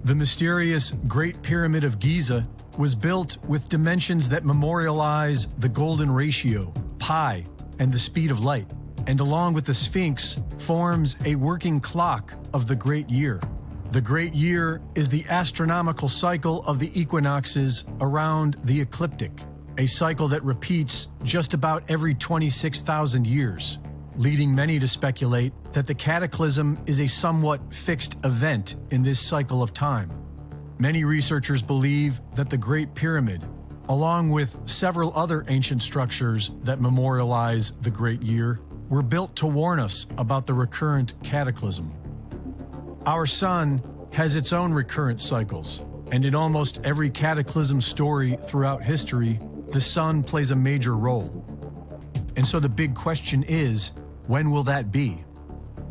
S8: The mysterious Great Pyramid of Giza was built with dimensions that memorialize the golden ratio, pi, and the speed of light, and along with the Sphinx forms a working clock of the Great Year. The Great Year is the astronomical cycle of the equinoxes around the ecliptic, a cycle that repeats just about every 26,000 years, leading many to speculate that the cataclysm is a somewhat fixed event in this cycle of time. Many researchers believe that the Great Pyramid, along with several other ancient structures that memorialize the Great Year, were built to warn us about the recurrent cataclysm. Our sun has its own recurrent cycles, and in almost every cataclysm story throughout history, the sun plays a major role. And so the big question is, when will that be?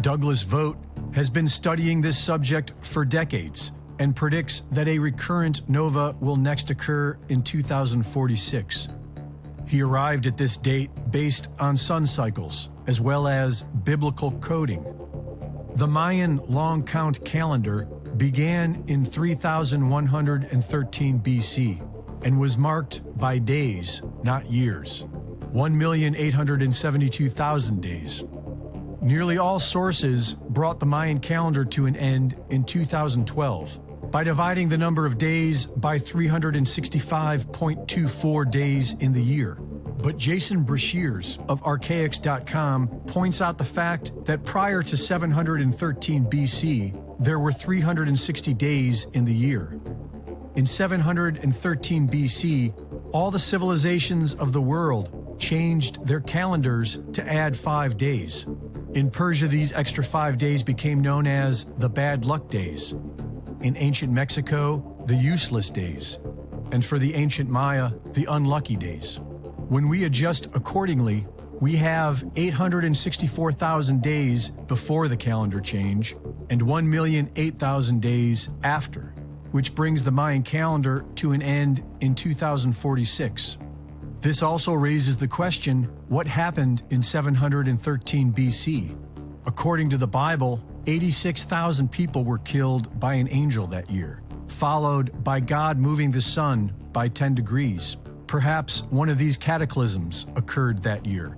S8: Douglas Vogt has been studying this subject for decades and predicts that a recurrent nova will next occur in 2046. He arrived at this date based on sun cycles, as well as biblical coding. The Mayan long count calendar began in 3113 BC and was marked by days, not years. 1,872,000 days. Nearly all sources brought the Mayan calendar to an end in 2012 by dividing the number of days by 365.24 days in the year. But Jason Brashears of Archaics.com points out the fact that prior to 713 BC, there were 360 days in the year. In 713 BC, all the civilizations of the world changed their calendars to add 5 days. In Persia, these extra 5 days became known as the bad luck days. in ancient Mexico, the useless days, and for the ancient Maya, the unlucky days. When we adjust accordingly, we have 864,000 days before the calendar change and 1,008,000 days after, which brings the Mayan calendar to an end in 2046. This also raises the question, what happened in 713 BC? According to the Bible, 86,000 people were killed by an angel that year, followed by God moving the sun by 10 degrees. Perhaps one of these cataclysms occurred that year.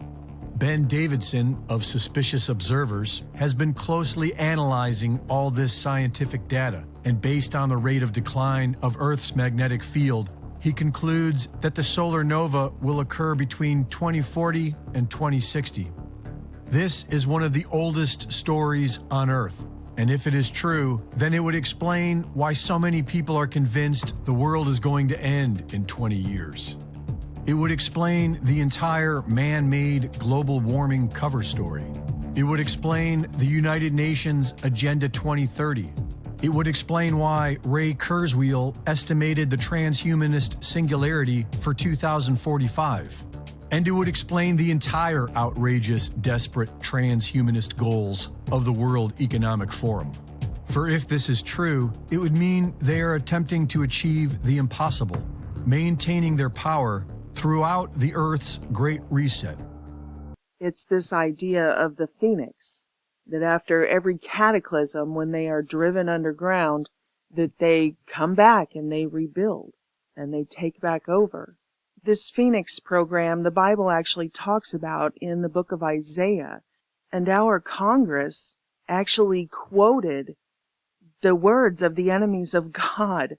S8: Ben Davidson of Suspicious Observers has been closely analyzing all this scientific data, and based on the rate of decline of Earth's magnetic field, he concludes that the solar nova will occur between 2040 and 2060. This is one of the oldest stories on Earth, and if it is true, then it would explain why so many people are convinced the world is going to end in 20 years. It would explain the entire man-made global warming cover story. It would explain the United Nations Agenda 2030. It would explain why Ray Kurzweil estimated the transhumanist singularity for 2045. And it would explain the entire outrageous, desperate transhumanist goals of the World Economic Forum. For if this is true, it would mean they are attempting to achieve the impossible, maintaining their power throughout the Earth's Great Reset.
S1: It's this idea of the phoenix, that after every cataclysm, when they are driven underground, that they come back and they rebuild and they take back over. This phoenix program, the Bible actually talks about in the book of Isaiah, and our Congress actually quoted the words of the enemies of God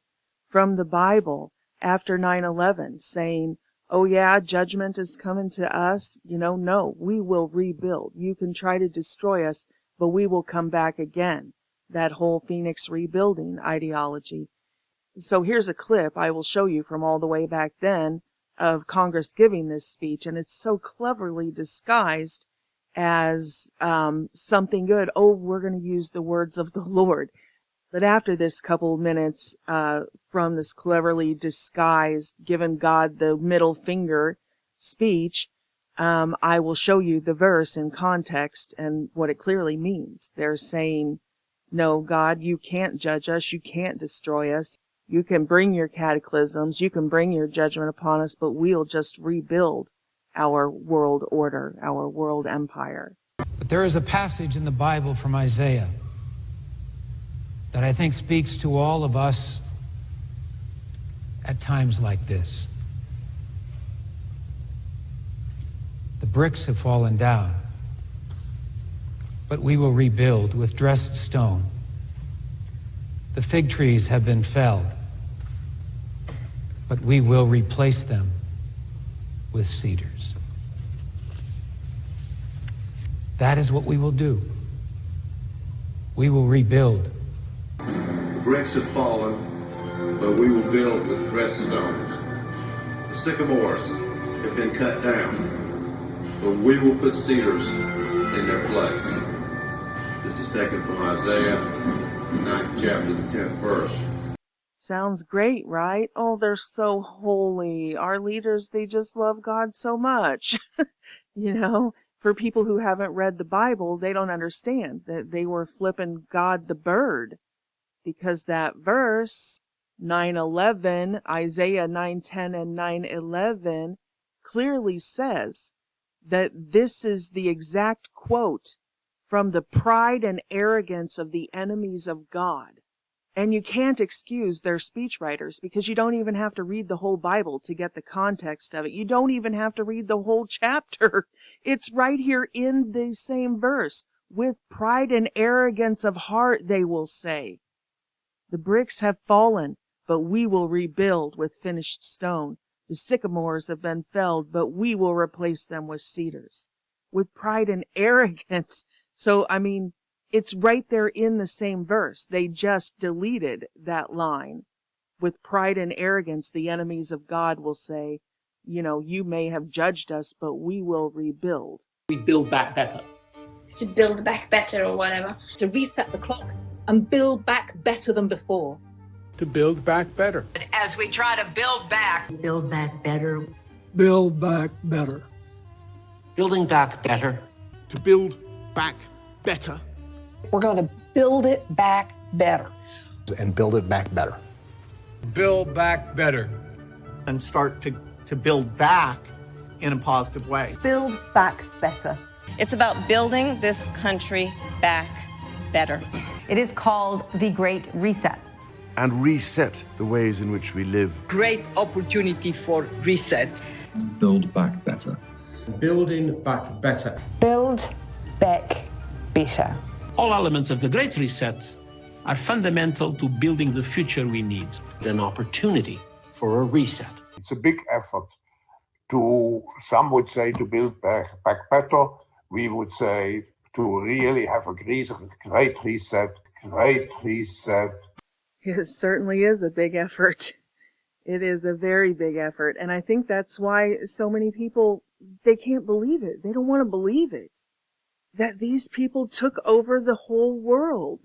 S1: from the Bible after 9/11, saying, oh yeah, judgment is coming to us. No, we will rebuild. You can try to destroy us, but we will come back again. That whole Phoenix rebuilding ideology. So here's a clip I will show you from all the way back then of Congress giving this speech, and it's so cleverly disguised as something good. Oh, we're going to use the words of the Lord. But after this couple minutes from this cleverly disguised, giving God the middle finger speech, I will show you the verse in context and what it clearly means. They're saying, no, God, you can't judge us. You can't destroy us. You can bring your cataclysms. You can bring your judgment upon us, but we'll just rebuild our world order, our world empire.
S9: But there is a passage in the Bible from Isaiah that I think speaks to all of us at times like this. The bricks have fallen down, but we will rebuild with dressed stone. The fig trees have been felled, but we will replace them with cedars. That is what we will do. We will rebuild.
S10: The bricks have fallen, but we will build with dressed stones. The sycamores have been cut down, but we will put cedars in their place. This is taken from Isaiah, 9th chapter, the 10th verse.
S1: Sounds great, right? Oh, they're so holy. Our leaders, they just love God so much. For people who haven't read the Bible, they don't understand that they were flipping God the bird. Because that verse, 9:11, Isaiah 9:10 and 9:11, clearly says that this is the exact quote from the pride and arrogance of the enemies of God. And you can't excuse their speechwriters because you don't even have to read the whole Bible to get the context of it. You don't even have to read the whole chapter. It's right here in the same verse. With pride and arrogance of heart, they will say, the bricks have fallen, but we will rebuild with finished stone. The sycamores have been felled, but we will replace them with cedars. With pride and arrogance. So, it's right there in the same verse. They just deleted that line. With pride and arrogance, the enemies of God will say, you may have judged us, but we will rebuild.
S11: We build back better.
S12: To build back better or whatever.
S13: To reset the clock
S11: and build back better than before.
S12: To build back better.
S13: As we try to build back better.
S14: Build back better.
S15: Building back better.
S12: To build back better.
S16: We're going to build it back better.
S17: And build it back better.
S14: Build back better.
S18: And start to build back in a positive way.
S19: Build back better.
S20: It's about building this country back better.
S21: It is called the Great Reset.
S22: And reset the ways in which we live.
S23: Great opportunity for reset.
S24: Build back better.
S25: Building back better.
S26: Build back better.
S27: All elements of the Great Reset are fundamental to building the future we need.
S15: An opportunity for a reset.
S28: It's a big effort to, some would say, to build back better. We would say to really have a great reset, great reset.
S1: It certainly is a big effort. It is a very big effort. And I think that's why so many people, they can't believe it. They don't want to believe it. That these people took over the whole world.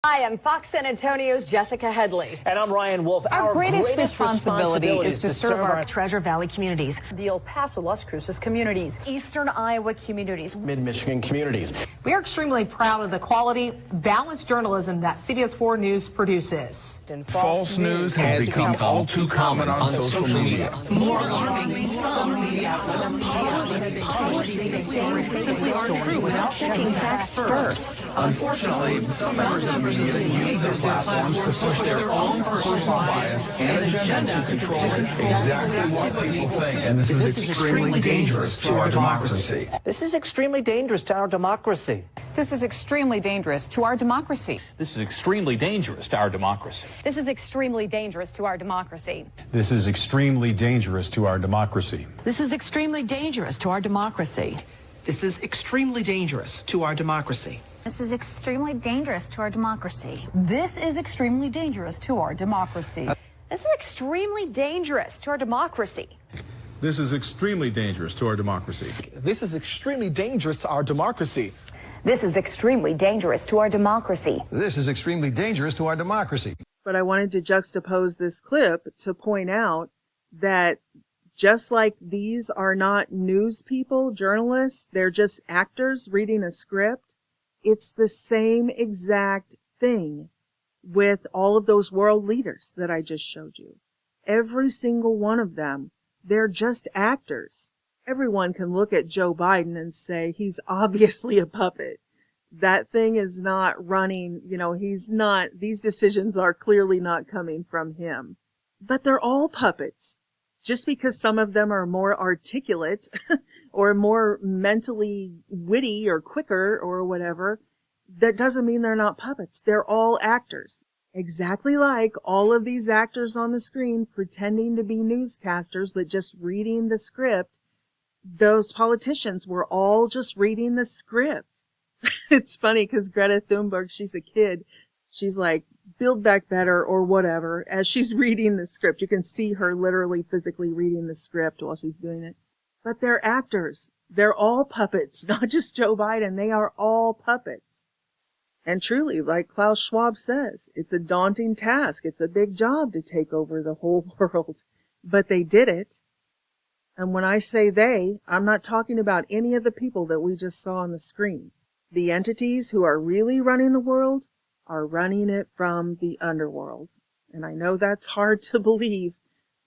S29: Hi, I'm Fox San Antonio's Jessica Headley.
S30: And I'm Ryan Wolf.
S29: Our greatest responsibility is to serve our
S21: Treasure Valley communities,
S29: the El Paso, Las Cruces communities, Eastern Iowa communities,
S17: Mid-Michigan communities.
S31: We are extremely proud of the quality, balanced journalism that CBS 4 News produces.
S32: False news has become all too common on social media.
S13: More alarming, some media outlets aren't true without checking facts first.
S32: Unfortunately, some members of the media use their platforms to push their own personal bias and agenda to control exactly what people think. And this is extremely dangerous to our democracy.
S30: This is extremely dangerous to our democracy.
S21: This is extremely dangerous to our democracy.
S33: This is extremely dangerous to our democracy.
S21: This is extremely dangerous to our democracy.
S34: This is extremely dangerous to our democracy.
S29: This is extremely dangerous to our democracy.
S13: This is extremely dangerous to our democracy.
S29: This is extremely dangerous to our democracy. This is extremely dangerous to our democracy.
S21: This is extremely dangerous to our democracy.
S34: This is extremely dangerous to our democracy.
S12: This is extremely dangerous to our democracy.
S29: This is extremely dangerous to our democracy.
S17: This is extremely dangerous to our democracy.
S1: But I wanted to juxtapose this clip to point out that just like these are not news people, journalists, they're just actors reading a script. It's the same exact thing with all of those world leaders that I just showed you. Every single one of them, they're just actors. Everyone can look at Joe Biden and say he's obviously a puppet. That thing is not running, he's not, these decisions are clearly not coming from him. But they're all puppets. Just because some of them are more articulate or more mentally witty or quicker or whatever, that doesn't mean they're not puppets. They're all actors. Exactly like all of these actors on the screen pretending to be newscasters, but just reading the script. Those politicians were all just reading the script. It's funny because Greta Thunberg, she's a kid. She's like, build back better or whatever. As she's reading the script, you can see her literally physically reading the script while she's doing it. But they're actors. They're all puppets, not just Joe Biden. They are all puppets. And truly, like Klaus Schwab says, it's a daunting task. It's a big job to take over the whole world. But they did it. And when I say they, I'm not talking about any of the people that we just saw on the screen. The entities who are really running the world are running it from the underworld. And I know that's hard to believe,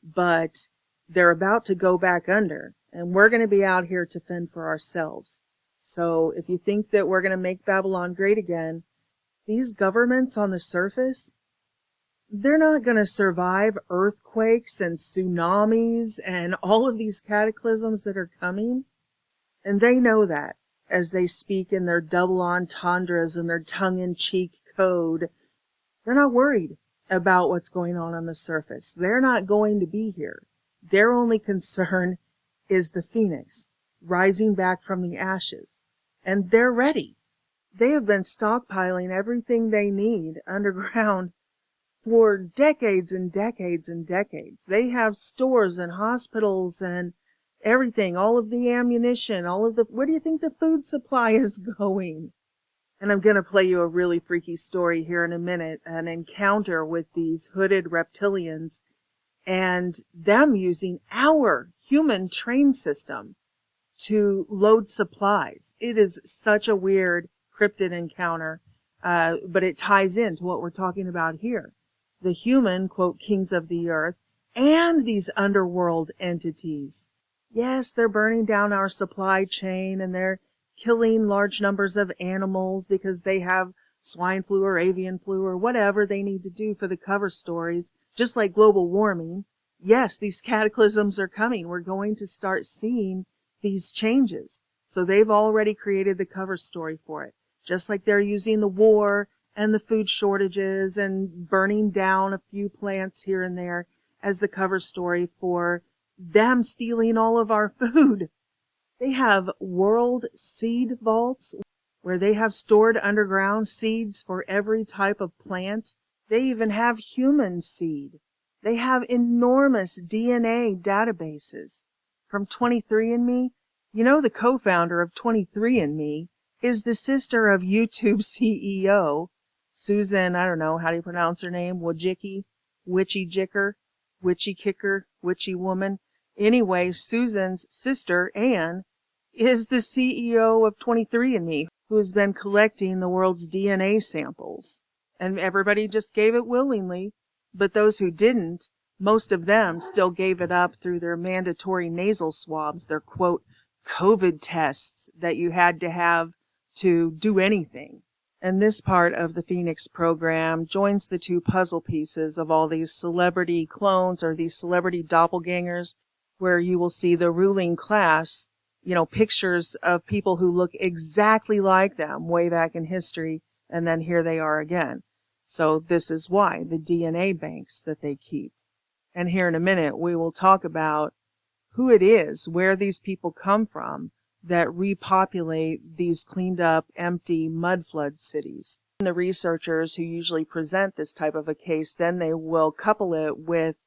S1: but they're about to go back under, and we're going to be out here to fend for ourselves. So if you think that we're going to make Babylon great again, these governments on the surface, they're not going to survive earthquakes and tsunamis and all of these cataclysms that are coming. And they know that as they speak in their double entendres and their tongue-in-cheek code. They're not worried about what's going on the surface. They're not going to be here. Their only concern is the phoenix rising back from the ashes. And they're ready. They have been stockpiling everything they need underground for decades and decades and decades. They have stores and hospitals and everything, all of the ammunition, all of the, where do you think the food supply is going? And I'm going to play you a really freaky story here in a minute, an encounter with these hooded reptilians and them using our human train system to load supplies. It is such a weird cryptid encounter, but it ties into what we're talking about here. The human, quote, kings of the earth, and these underworld entities. Yes, they're burning down our supply chain and they're killing large numbers of animals because they have swine flu or avian flu or whatever they need to do for the cover stories, just like global warming. Yes, these cataclysms are coming. We're going to start seeing these changes. So they've already created the cover story for it. Just like they're using the war and the food shortages and burning down a few plants here and there as the cover story for them stealing all of our food. They have world seed vaults where they have stored underground seeds for every type of plant. They even have human seed. They have enormous DNA databases. From 23andMe, you know, the co-founder of 23andMe is the sister of YouTube CEO, Susan, I don't know, how do you pronounce her name? Wojcicki, Witchy Jicker, Witchy Kicker, Witchy Woman. Anyway, Susan's sister, Anne, is the CEO of 23andMe, who has been collecting the world's DNA samples. And everybody just gave it willingly, but those who didn't, most of them still gave it up through their mandatory nasal swabs, their, quote, COVID tests that you had to have to do anything. And this part of the Phoenix program joins the two puzzle pieces of all these celebrity clones or these celebrity doppelgangers, where you will see the ruling class, you know, pictures of people who look exactly like them way back in history, and then here they are again. So this is why, the DNA banks that they keep. And here in a minute, we will talk about who it is, where these people come from, that repopulate these cleaned up, empty mud flood cities. And the researchers who usually present this type of a case, then they will couple it with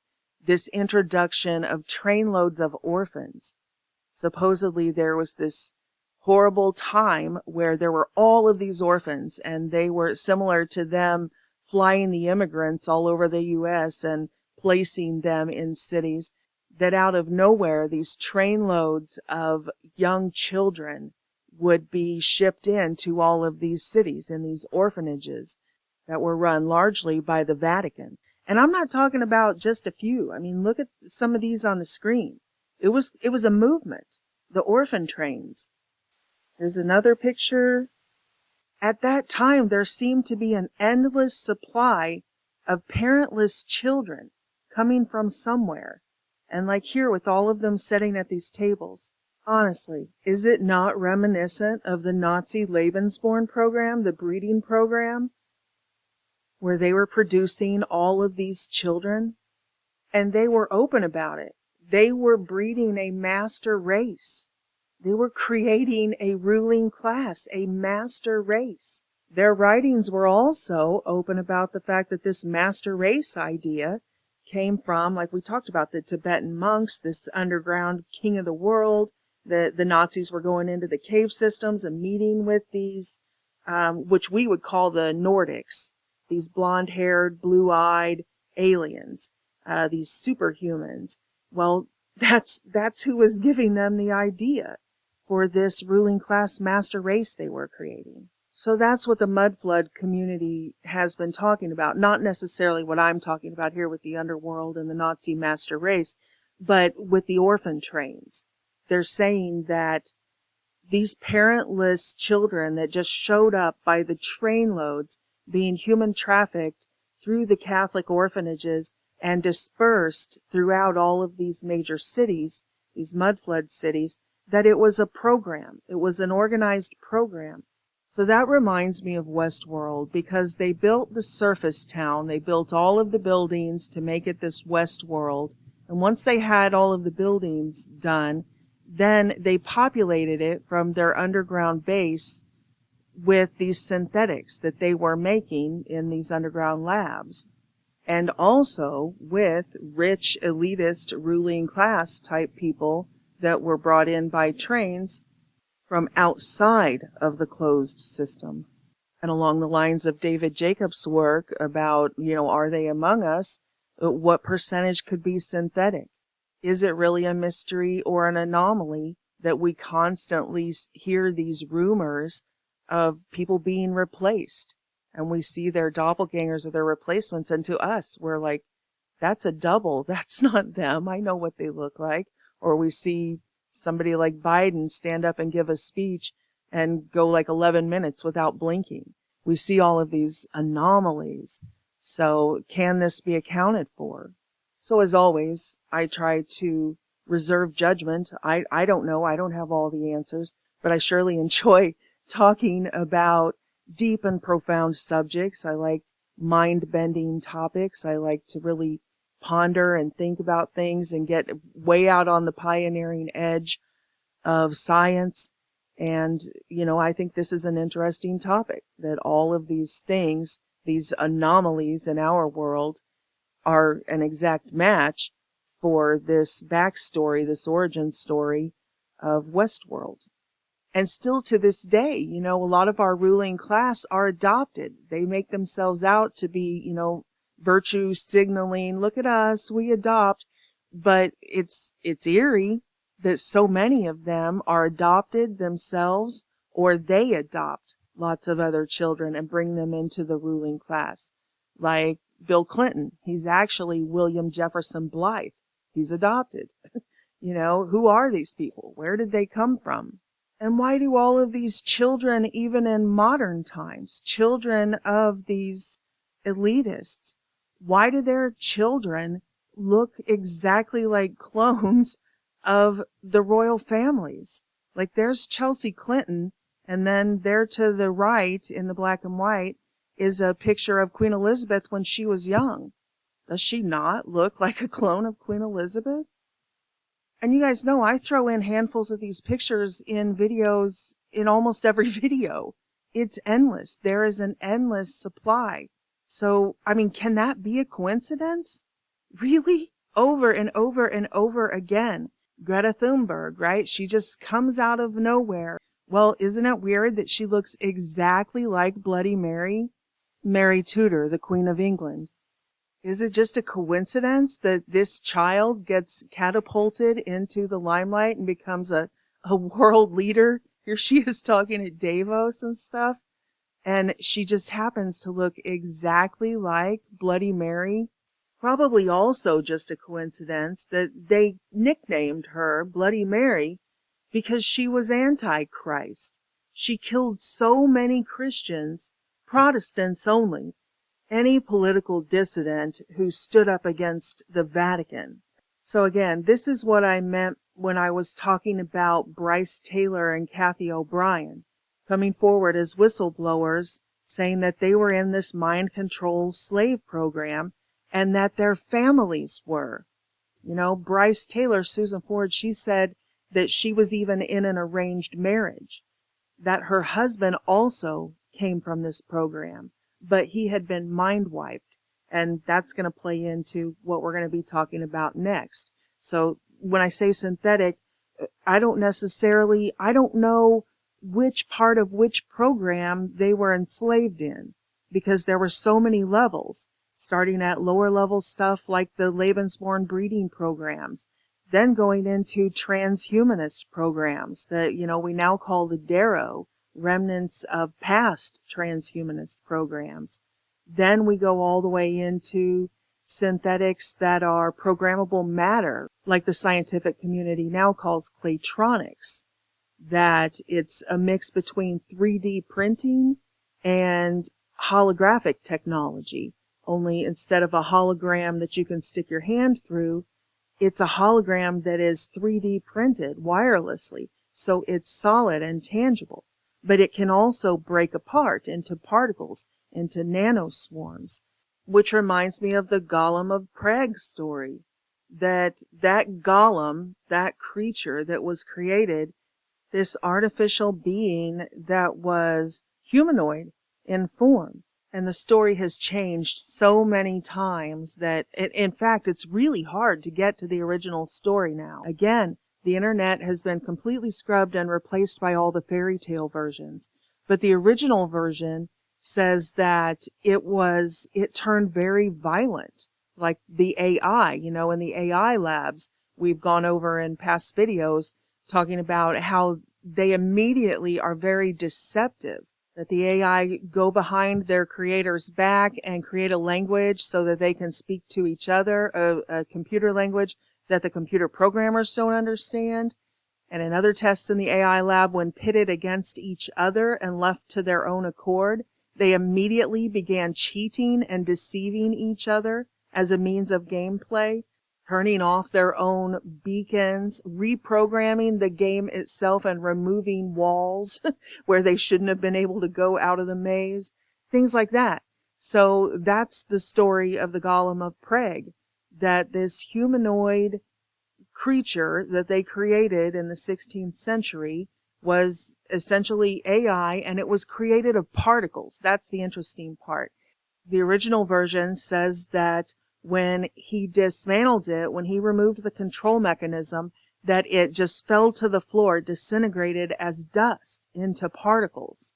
S1: this introduction of trainloads of orphans. Supposedly there was this horrible time where there were all of these orphans, and they were similar to them flying the immigrants all over the U.S. and placing them in cities, that out of nowhere these trainloads of young children would be shipped into all of these cities and these orphanages that were run largely by the Vatican. And I'm not talking about just a few. I mean, look at some of these on the screen. It was a movement, the orphan trains. There's another picture. At that time, there seemed to be an endless supply of parentless children coming from somewhere. And like here, with all of them sitting at these tables. Honestly, is it not reminiscent of the Nazi Lebensborn program, the breeding program, where they were producing all of these children? And they were open about it. They were breeding a master race. They were creating a ruling class, a master race. Their writings were also open about the fact that this master race idea came from, like we talked about, the Tibetan monks, this underground king of the world. The Nazis were going into the cave systems and meeting with these, which we would call the Nordics, these blonde-haired, blue-eyed aliens, these superhumans. Well, that's who was giving them the idea for this ruling class master race they were creating. So that's what the mud flood community has been talking about. Not necessarily what I'm talking about here with the underworld and the Nazi master race, but with the orphan trains. They're saying that these parentless children that just showed up by the trainloads being human trafficked through the Catholic orphanages and dispersed throughout all of these major cities, these mud flood cities, that it was a program. It was an organized program. So that reminds me of Westworld, because they built the surface town. They built all of the buildings to make it this Westworld. And once they had all of the buildings done, then they populated it from their underground base with these synthetics that they were making in these underground labs. And also with rich, elitist, ruling class type people that were brought in by trains from outside of the closed system. And along the lines of David Jacobs' work about, are they among us? What percentage could be synthetic? Is it really a mystery or an anomaly that we constantly hear these rumors of people being replaced? And we see their doppelgangers or their replacements, and to us, we're like, that's a double. That's not them. I know what they look like. Or we see somebody like Biden stand up and give a speech and go like 11 minutes without blinking. We see all of these anomalies. So can this be accounted for? So as always, I try to reserve judgment. I don't know. I don't have all the answers, but I surely enjoy talking about deep and profound subjects. I like mind-bending topics. I like to really ponder and think about things and get way out on the pioneering edge of science. And, I think this is an interesting topic, that all of these things, these anomalies in our world, are an exact match for this backstory, this origin story of Westworld. And still to this day, a lot of our ruling class are adopted. They make themselves out to be, virtue signaling, look at us, we adopt. But it's eerie that so many of them are adopted themselves, or they adopt lots of other children and bring them into the ruling class. Like Bill Clinton, he's actually William Jefferson Blythe. He's adopted. Who are these people? Where did they come from? And why do all of these children, even in modern times, children of these elitists, why do their children look exactly like clones of the royal families? Like there's Chelsea Clinton, and then there to the right in the black and white is a picture of Queen Elizabeth when she was young. Does she not look like a clone of Queen Elizabeth? And you guys know I throw in handfuls of these pictures in videos, in almost every video. It's endless. There is an endless supply. So, can that be a coincidence? Really? Over and over and over again. Greta Thunberg, right? She just comes out of nowhere. Well, isn't it weird that she looks exactly like Bloody Mary? Mary Tudor, the Queen of England. Is it just a coincidence that this child gets catapulted into the limelight and becomes a world leader? Here she is talking at Davos and stuff, and she just happens to look exactly like Bloody Mary. Probably also just a coincidence that they nicknamed her Bloody Mary because she was anti-Christ. She killed so many Christians, Protestants only, any political dissident who stood up against the Vatican. So again, this is what I meant when I was talking about Bryce Taylor and Kathy O'Brien coming forward as whistleblowers, saying that they were in this mind control slave program and that their families were. Bryce Taylor, Susan Ford, she said that she was even in an arranged marriage, that her husband also came from this program, but he had been mind wiped. And that's going to play into what we're going to be talking about next. So when I say synthetic, I don't know which part of which program they were enslaved in, because there were so many levels, starting at lower level stuff like the Lebensborn breeding programs, then going into transhumanist programs that, we now call the Dero, remnants of past transhumanist programs. Then we go all the way into synthetics that are programmable matter, like the scientific community now calls claytronics, that it's a mix between 3D printing and holographic technology. Only instead of a hologram that you can stick your hand through, it's a hologram that is 3D printed wirelessly, so it's solid and tangible. But it can also break apart into particles, into nanoswarms, which reminds me of the Golem of Prague story. That golem, that creature that was created, this artificial being that was humanoid in form. And the story has changed so many times that, in fact, it's really hard to get to the original story now. Again, the internet has been completely scrubbed and replaced by all the fairy tale versions. But the original version says that it turned very violent, like the AI, in the AI labs. We've gone over in past videos talking about how they immediately are very deceptive, that the AI go behind their creator's back and create a language so that they can speak to each other, a computer language that the computer programmers don't understand. And in other tests in the AI lab, when pitted against each other and left to their own accord, they immediately began cheating and deceiving each other as a means of gameplay, turning off their own beacons, reprogramming the game itself and removing walls where they shouldn't have been able to go out of the maze, things like that. So that's the story of the Golem of Prague, that this humanoid creature that they created in the 16th century was essentially AI, and it was created of particles. That's the interesting part. The original version says that when he dismantled it, when he removed the control mechanism, that it just fell to the floor, disintegrated as dust into particles.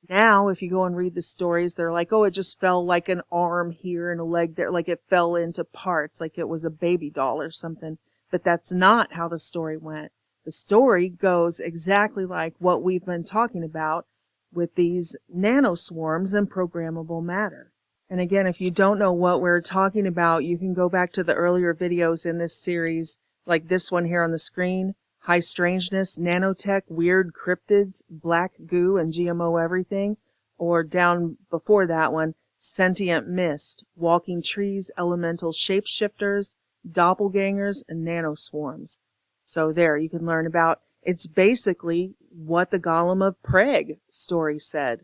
S1: Now, if you go and read the stories, they're like, oh, it just fell like an arm here and a leg there, like it fell into parts, like it was a baby doll or something. But that's not how the story went. The story goes exactly like what we've been talking about with these nanoswarms and programmable matter. And again, if you don't know what we're talking about, you can go back to the earlier videos in this series, like this one here on the screen, High Strangeness, Nanotech, Weird Cryptids, Black Goo, and GMO Everything, or down before that one, Sentient Mist, Walking Trees, Elemental Shapeshifters, Doppelgangers, and Nanoswarms. So there, you can learn about, it's basically what the Golem of Prague story said,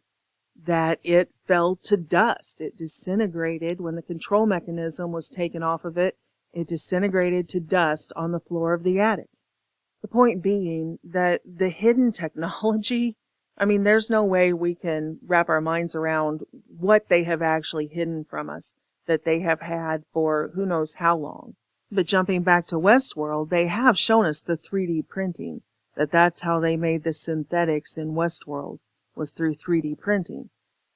S1: that it fell to dust. It disintegrated when the control mechanism was taken off of it. It disintegrated to dust on the floor of the attic. The point being that the hidden technology, there's no way we can wrap our minds around what they have actually hidden from us, that they have had for who knows how long. But jumping back to Westworld, they have shown us the 3D printing, that's how they made the synthetics in Westworld, was through 3D printing.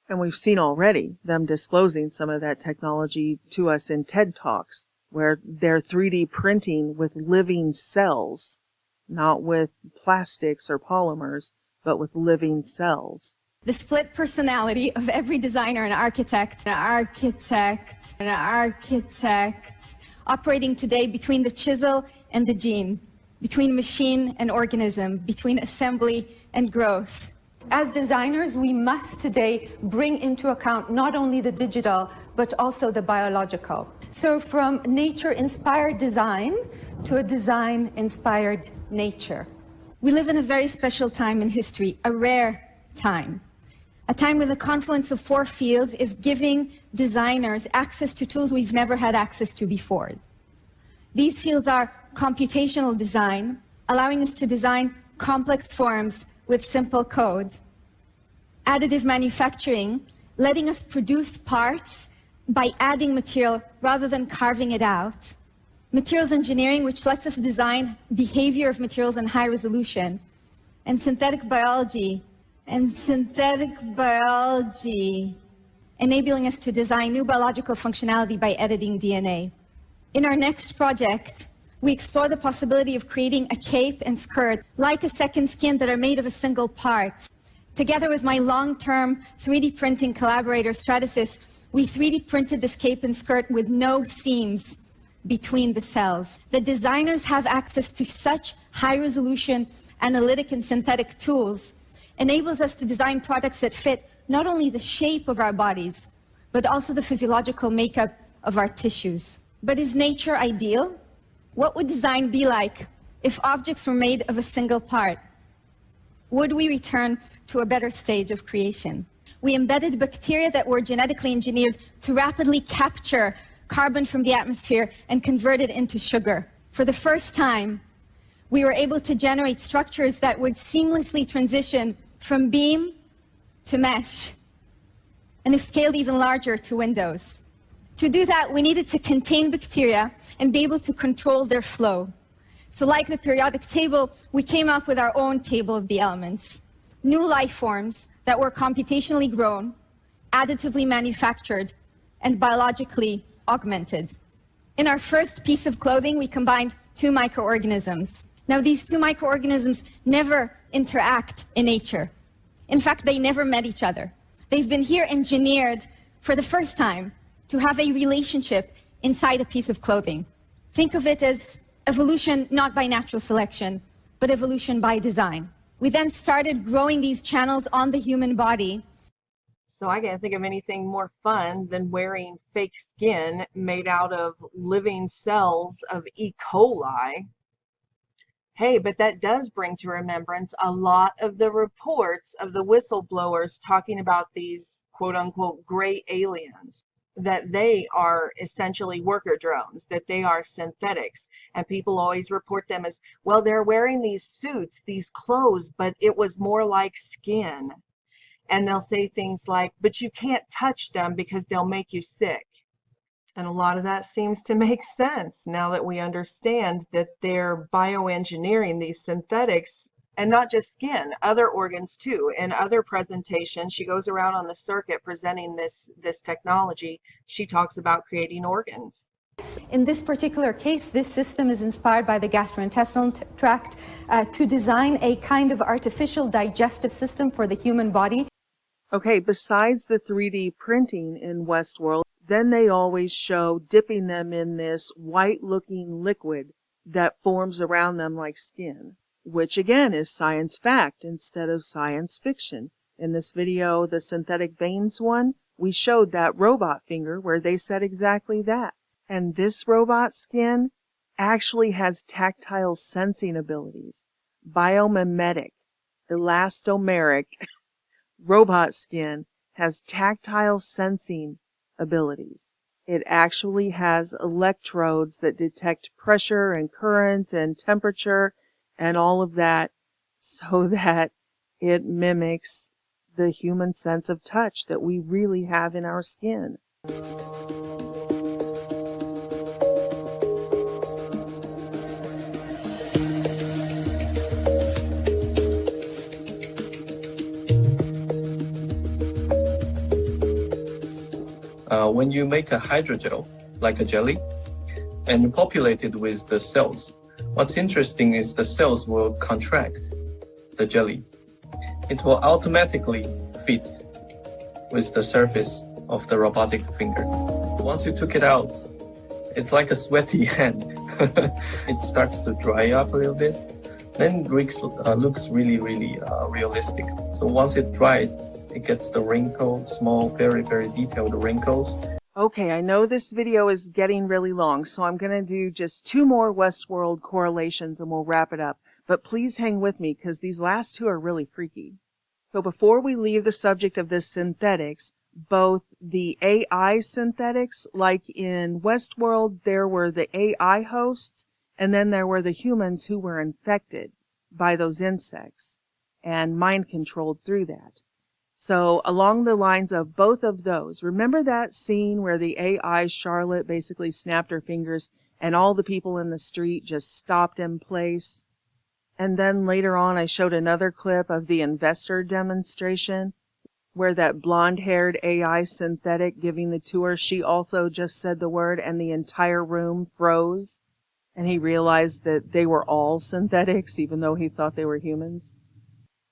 S1: And we've seen already them disclosing some of that technology to us in TED Talks, where they're 3D printing with living cells, not with plastics or polymers, but with living cells.
S2: The split personality of every designer and architect, operating today between the chisel and the gene, between machine and organism, between assembly and growth.
S3: As designers, we must today bring into account not only the digital, but also the biological. So from nature-inspired design to a design-inspired nature.
S2: We live in a very special time in history, a rare time. A time when the confluence of 4 fields is giving designers access to tools we've never had access to before. These fields are computational design, allowing us to design complex forms with simple code. Additive manufacturing, letting us produce parts by adding material rather than carving it out. Materials engineering, which lets us design behavior of materials in high resolution. And synthetic biology, enabling us to design new biological functionality by editing DNA. In our next project, we explore the possibility of creating a cape and skirt like a second skin that are made of a single part. Together with my long-term 3D printing collaborator, Stratasys, we 3D printed this cape and skirt with no seams between the cells. The designers have access to such high-resolution analytic and synthetic tools, enables us to design products that fit not only the shape of our bodies, but also the physiological makeup of our tissues. But is nature ideal? What would design be like if objects were made of a single part? Would we return to a better stage of creation? We embedded bacteria that were genetically engineered to rapidly capture carbon from the atmosphere and convert it into sugar. For the first time, we were able to generate structures that would seamlessly transition from beam to mesh, and if scaled even larger, to windows. To do that, we needed to contain bacteria and be able to control their flow. So like the periodic table, we came up with our own table of the elements. New life forms that were computationally grown, additively manufactured, and biologically augmented. In our first piece of clothing, we combined 2 microorganisms. Now, these 2 microorganisms never interact in nature. In fact, they never met each other. They've been here engineered for the first time to have a relationship inside a piece of clothing. Think of it as evolution not by natural selection, but evolution by design. We then started growing these channels on the human body.
S4: So I can't think of anything more fun than wearing fake skin made out of living cells of E. coli. Hey, but that does bring to remembrance a lot of the reports of the whistleblowers talking about these quote-unquote gray aliens, that they are essentially worker drones, that they are synthetics. And people always report them as, well, they're wearing these suits, these clothes, but it was more like skin. And they'll say things like, but you can't touch them because they'll make you sick. And a lot of that seems to make sense now that we understand that they're bioengineering these synthetics, and not just skin, other organs too. In other presentations, she goes around on the circuit presenting this technology. She talks about creating organs.
S3: In this particular case, this system is inspired by the gastrointestinal tract to design a kind of artificial digestive system for the human body.
S1: Okay, besides the 3D printing in Westworld, then they always show dipping them in this white-looking liquid that forms around them like skin, which again is science fact instead of science fiction. In this video, the synthetic veins one, we showed that robot finger where they said exactly that. And this robot skin actually has tactile sensing abilities, biomimetic, elastomeric. Robot skin has tactile sensing abilities. It actually has electrodes that detect pressure and current and temperature and all of that so that it mimics the human sense of touch that we really have in our skin.
S5: When you make a hydrogel, like a jelly, and you populate it with the cells, what's interesting is the cells will contract the jelly. It will automatically fit with the surface of the robotic finger. Once you took it out, it's like a sweaty hand. It starts to dry up a little bit. Then it looks really, really realistic. So once it dried, it gets the wrinkle, small, very, very detailed wrinkles.
S1: Okay, I know this video is getting really long, so I'm going to do just 2 more Westworld correlations and we'll wrap it up. But please hang with me because these last 2 are really freaky. So before we leave the subject of the synthetics, both the AI synthetics, like in Westworld, there were the AI hosts, and then there were the humans who were infected by those insects and mind-controlled through that. So along the lines of both of those, remember that scene where the AI Charlotte basically snapped her fingers and all the people in the street just stopped in place? And then later on I showed another clip of the investor demonstration where that blonde-haired AI synthetic giving the tour, she also just said the word and the entire room froze. And he realized that they were all synthetics even though he thought they were humans.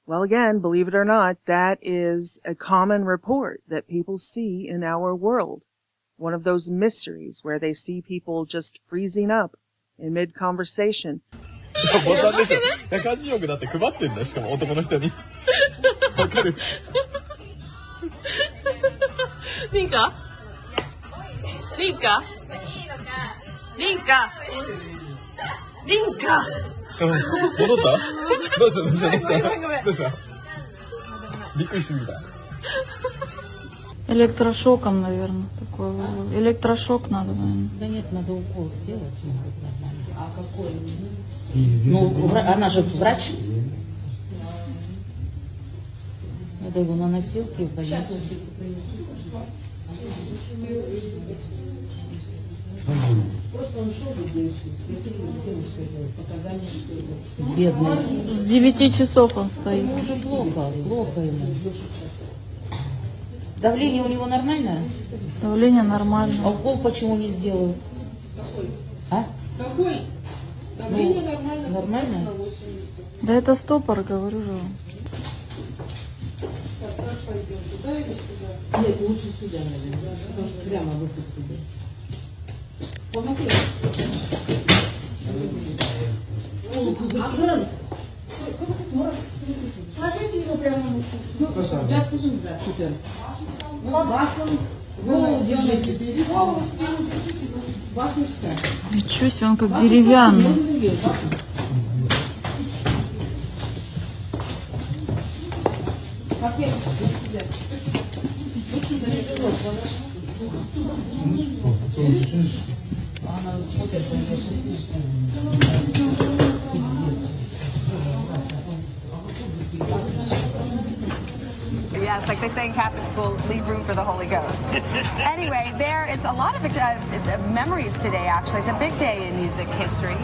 S1: Well, again, believe it or not, that is a common report that people see in our world. One of those mysteries where they see people just freezing up in mid-conversation.
S6: Электрошоком, наверное, такой. Электрошок надо, наверное.
S7: Да нет, надо укол сделать, может, нормально. А какой? Ну, она же врач. Надо его на носилке в больницу. Просто он шел и спросили у девушки показания, что бедный.
S6: С 9 часов он стоит.
S7: Уже плохо ему. Давление у него нормальное?
S6: Давление нормально.
S7: А укол почему не сделают? А?
S8: Какой? Давление нормально.
S7: Нормально?
S6: Да это стопор, говорю же вам.
S8: Так, как пойдем? Туда или сюда?
S7: Нет, лучше сюда, наверное. Потому что прямо выход туда. Помоги. Охрана! Сложите его прямо на руку. Я скажу, да, супер. Басом. Голову держите. Голову спину держите. Басом все.
S6: Ничего себе, он как деревянный.
S7: Пакет для себя. Она смотрит,
S21: Yes, like they say in Catholic school, leave room for the Holy Ghost. Anyway, there is a lot of memories today, actually. It's a big day in music history.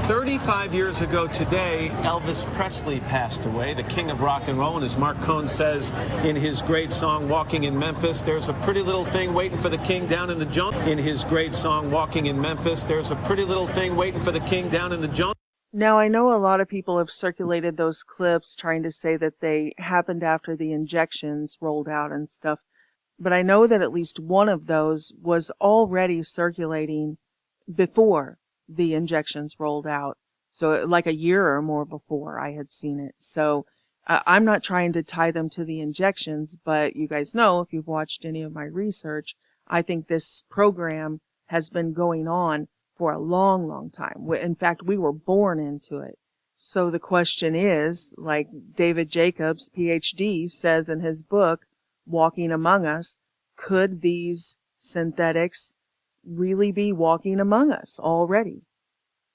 S33: 35 years ago today, Elvis Presley passed away, the king of rock and roll. And as Mark Cohn says in his great song, Walking in Memphis, there's a pretty little thing waiting for the king down in the jungle. In his great song, Walking in Memphis, there's a pretty little thing waiting for the king down in the jungle.
S1: Now, I know a lot of people have circulated those clips trying to say that they happened after the injections rolled out and stuff, but I know that at least one of those was already circulating before the injections rolled out. So like a year or more before I had seen it. So I'm not trying to tie them to the injections, but you guys know, if you've watched any of my research, I think this program has been going on for a long, long time. In fact, we were born into it. So the question is, like David Jacobs, PhD, says in his book, Walking Among Us, could these synthetics really be walking among us already?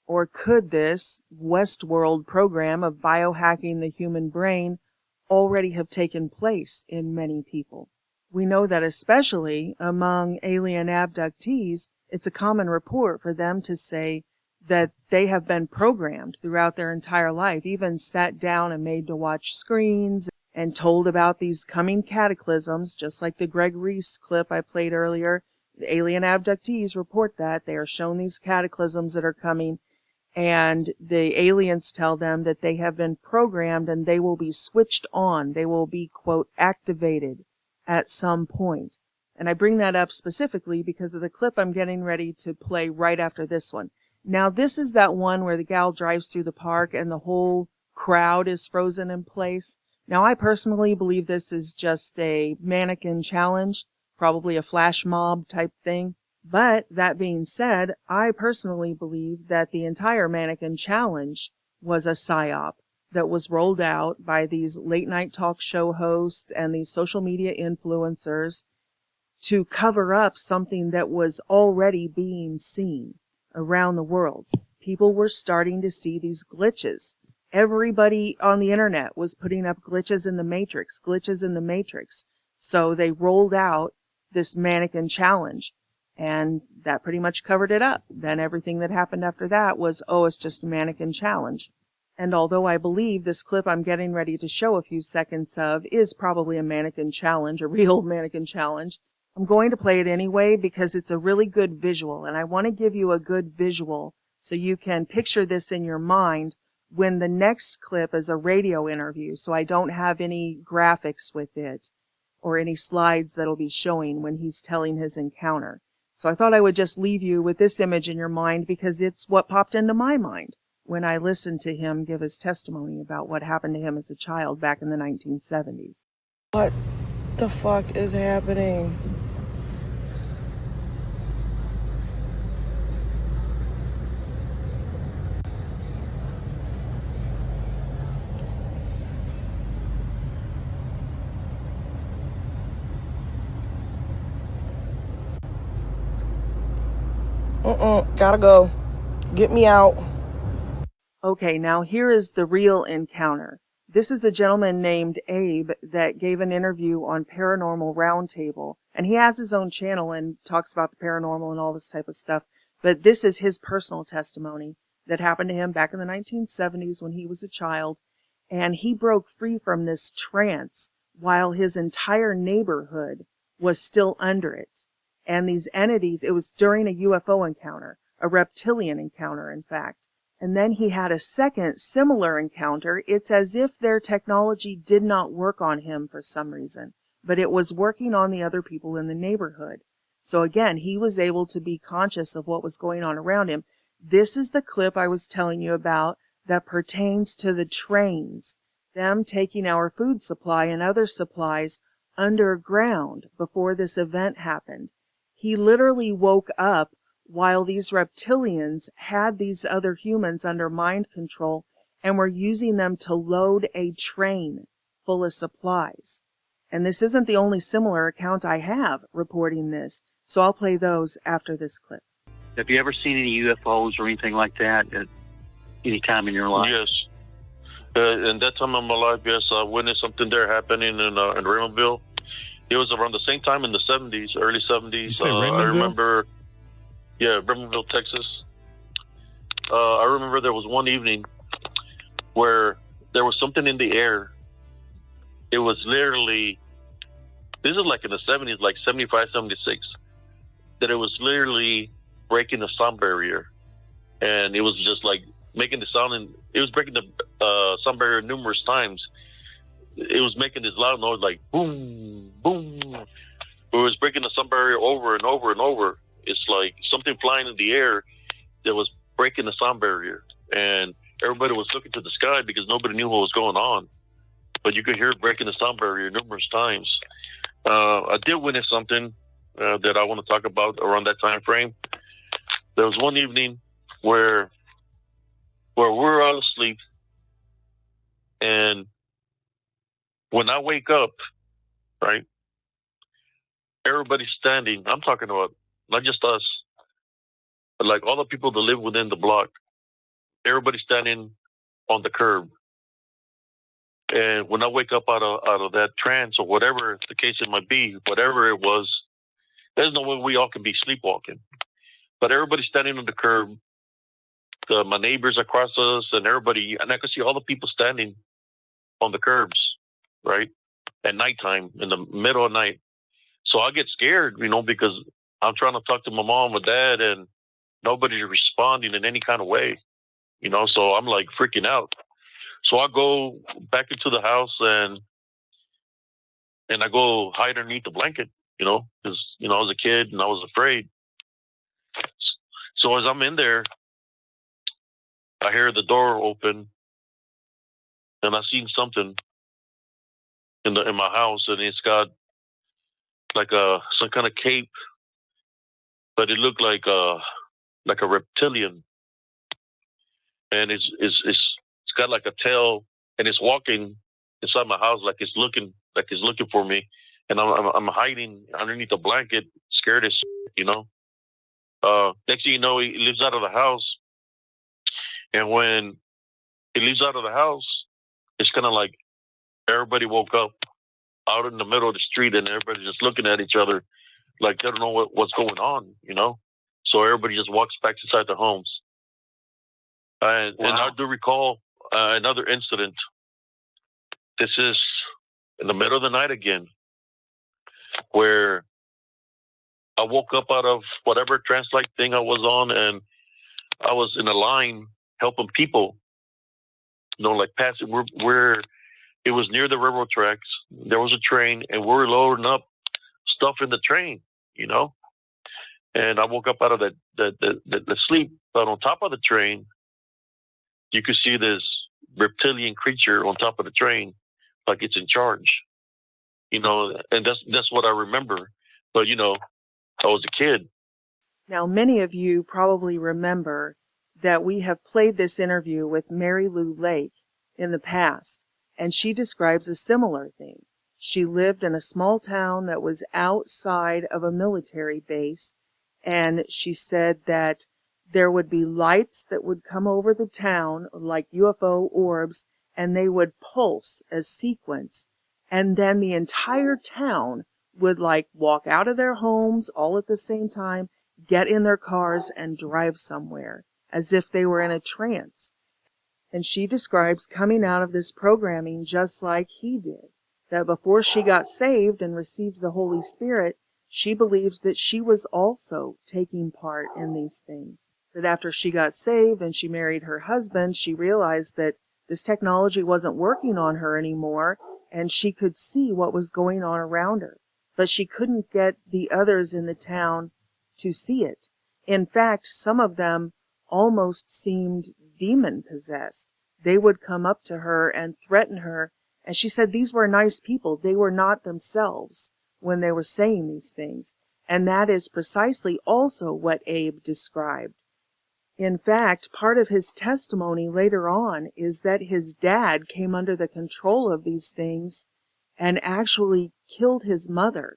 S1: Or could this Westworld program of biohacking the human brain already have taken place in many people? We know that especially among alien abductees, it's a common report for them to say that they have been programmed throughout their entire life, even sat down and made to watch screens and told about these coming cataclysms, just like the Greg Reese clip I played earlier. The alien abductees report that they are shown these cataclysms that are coming, and the aliens tell them that they have been programmed and they will be switched on. They will be, quote, activated at some point. And I bring that up specifically because of the clip I'm getting ready to play right after this one. Now, this is that one where the gal drives through the park and the whole crowd is frozen in place. Now, I personally believe this is just a mannequin challenge, probably a flash mob type thing. But that being said, I personally believe that the entire mannequin challenge was a psyop that was rolled out by these late night talk show hosts and these social media influencers to cover up something that was already being seen around the world. People were starting to see these glitches. Everybody on the internet was putting up glitches in the matrix, glitches in the matrix. So they rolled out this mannequin challenge, and that pretty much covered it up. Then everything that happened after that was, oh, it's just a mannequin challenge. And although I believe this clip I'm getting ready to show a few seconds of is probably a mannequin challenge, a real mannequin challenge, I'm going to play it anyway because it's a really good visual, and I want to give you a good visual so you can picture this in your mind when the next clip is a radio interview, so I don't have any graphics with it or any slides that'll be showing when he's telling his encounter. So I thought I would just leave you with this image in your mind because it's what popped into my mind when I listened to him give his testimony about what happened to him as a child back in the 1970s.
S9: What the fuck is happening? Gotta go. Get me out.
S1: Okay, now here is the real encounter. This is a gentleman named Abe that gave an interview on Paranormal Roundtable, and he has his own channel and talks about the paranormal and all this type of stuff, but this is his personal testimony that happened to him back in the 1970s when he was a child, and he broke free from this trance while his entire neighborhood was still under it. And these entities, it was during a UFO encounter, a reptilian encounter, in fact. And then he had a second similar encounter. It's as if their technology did not work on him for some reason, but it was working on the other people in the neighborhood. So again, he was able to be conscious of what was going on around him. This is the clip I was telling you about that pertains to the trains, them taking our food supply and other supplies underground before this event happened. He literally woke up while these reptilians had these other humans under mind control and were using them to load a train full of supplies. And this isn't the only similar account I have reporting this, so I'll play those after this clip.
S10: Have you ever seen any UFOs or anything like that at any time in your life?
S11: Yes. In that time of my life, yes, I witnessed something there happening in Raymondville. It was around the same time in the 70s, early 70s.
S12: You say
S11: I
S12: Raymondville?
S11: remember, yeah, Raymondville, Texas. I remember there was one evening where there was something in the air. It was literally, this is like in the 70s, like 75, 76, that it was literally breaking the sound barrier. And it was just like making the sound, and it was breaking the sound barrier numerous times. It was making this loud noise like boom, boom. It was breaking the sound barrier over and over and over. It's like something flying in the air that was breaking the sound barrier. And everybody was looking to the sky because nobody knew what was going on. But you could hear it breaking the sound barrier numerous times. I did witness something that I want to talk about around that time frame. There was one evening where we were all asleep, and when I wake up, right, everybody's standing. I'm talking about not just us, but like all the people that live within the block. Everybody's standing on the curb. And when I wake up out of that trance or whatever the case it might be, whatever it was, there's no way we all can be sleepwalking. But everybody's standing on the curb. My neighbors across us and everybody, and I could see all the people standing on the curbs, right? At nighttime, in the middle of the night. So I get scared, because I'm trying to talk to my mom or dad and nobody's responding in any kind of way, so I'm like freaking out. So I go back into the house and I go hide underneath the blanket, because, I was a kid and I was afraid. So as I'm in there, I hear the door open and I seen something in my house, and it's got like some kind of cape, but it looked like a reptilian. And it's got like a tail, and it's walking inside my house like it's looking for me, and I'm hiding underneath a blanket, scared as shit, Next thing you know, he lives out of the house, and when he leaves out of the house, it's kind of like everybody woke up out in the middle of the street, and everybody's just looking at each other like they don't know what's going on, So everybody just walks back inside their homes. And I do recall another incident. This is in the middle of the night again, where I woke up out of whatever trance-like thing I was on, and I was in a line helping people, like passing where it was near the railroad tracks. There was a train, and we're loading up stuff in the train, And I woke up out of the sleep, but on top of the train, you could see this reptilian creature on top of the train, like it's in charge, and that's what I remember. But, I was a kid.
S1: Now, many of you probably remember that we have played this interview with Mary Lou Lake in the past, and she describes a similar thing. She lived in a small town that was outside of a military base, and she said that there would be lights that would come over the town, like UFO orbs, and they would pulse as sequence. And then the entire town would walk out of their homes all at the same time, get in their cars and drive somewhere, as if they were in a trance. And she describes coming out of this programming just like he did. that before she got saved and received the Holy Spirit, she believes that she was also taking part in these things. That after she got saved and she married her husband, she realized that this technology wasn't working on her anymore, and she could see what was going on around her. But she couldn't get the others in the town to see it. In fact, some of them almost seemed demon-possessed. They would come up to her and threaten her, and she said these were nice people. They were not themselves when they were saying these things. And that is precisely also what Abe described. In fact, part of his testimony later on is that his dad came under the control of these things and actually killed his mother.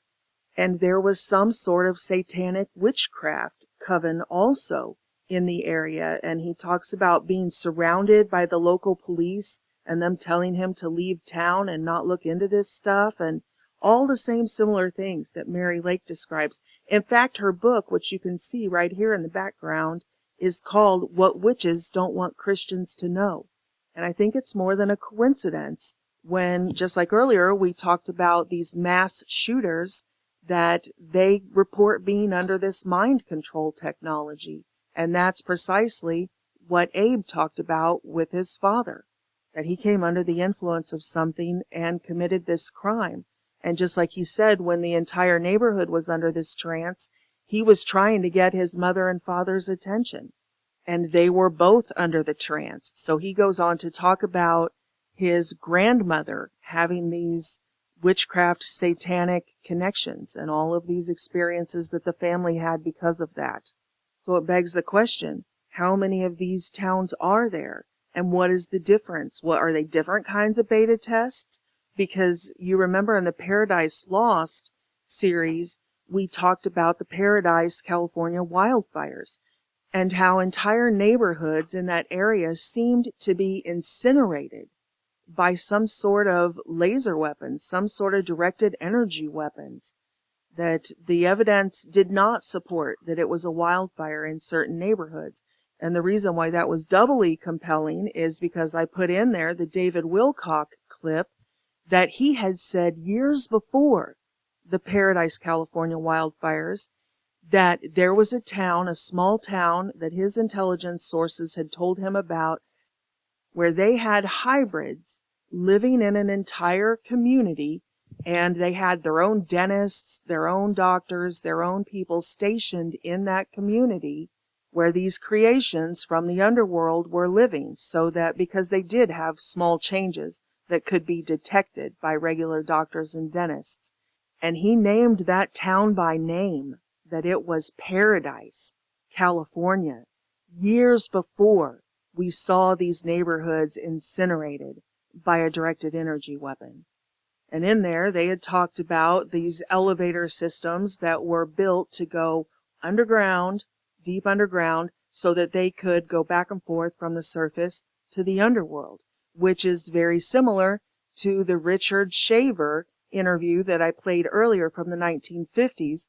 S1: And there was some sort of satanic witchcraft coven also in the area. And he talks about being surrounded by the local police and them telling him to leave town and not look into this stuff, and all the same similar things that Mary Lake describes. In fact, her book, which you can see right here in the background, is called What Witches Don't Want Christians to Know. And I think it's more than a coincidence when, just like earlier, we talked about these mass shooters, that they report being under this mind control technology. And that's precisely what Abe talked about with his father, that he came under the influence of something and committed this crime. And just like he said, when the entire neighborhood was under this trance, he was trying to get his mother and father's attention, and they were both under the trance. So he goes on to talk about his grandmother having these witchcraft satanic connections and all of these experiences that the family had because of that. So it begs the question, how many of these towns are there? And what is the difference? What are they, different kinds of beta tests? Because you remember in the Paradise Lost series, we talked about the Paradise, California wildfires and how entire neighborhoods in that area seemed to be incinerated by some sort of laser weapons, some sort of directed energy weapons, that the evidence did not support that it was a wildfire in certain neighborhoods. And the reason why that was doubly compelling is because I put in there the David Wilcock clip that he had said years before the Paradise, California wildfires, that there was a town, a small town that his intelligence sources had told him about, where they had hybrids living in an entire community, and they had their own dentists, their own doctors, their own people stationed in that community where these creations from the underworld were living, so that because they did have small changes that could be detected by regular doctors and dentists. And he named that town by name, that it was Paradise, California, years before we saw these neighborhoods incinerated by a directed energy weapon. And in there, they had talked about these elevator systems that were built to go underground, deep underground, so that they could go back and forth from the surface to the underworld, which is very similar to the Richard Shaver interview that I played earlier from the 1950s.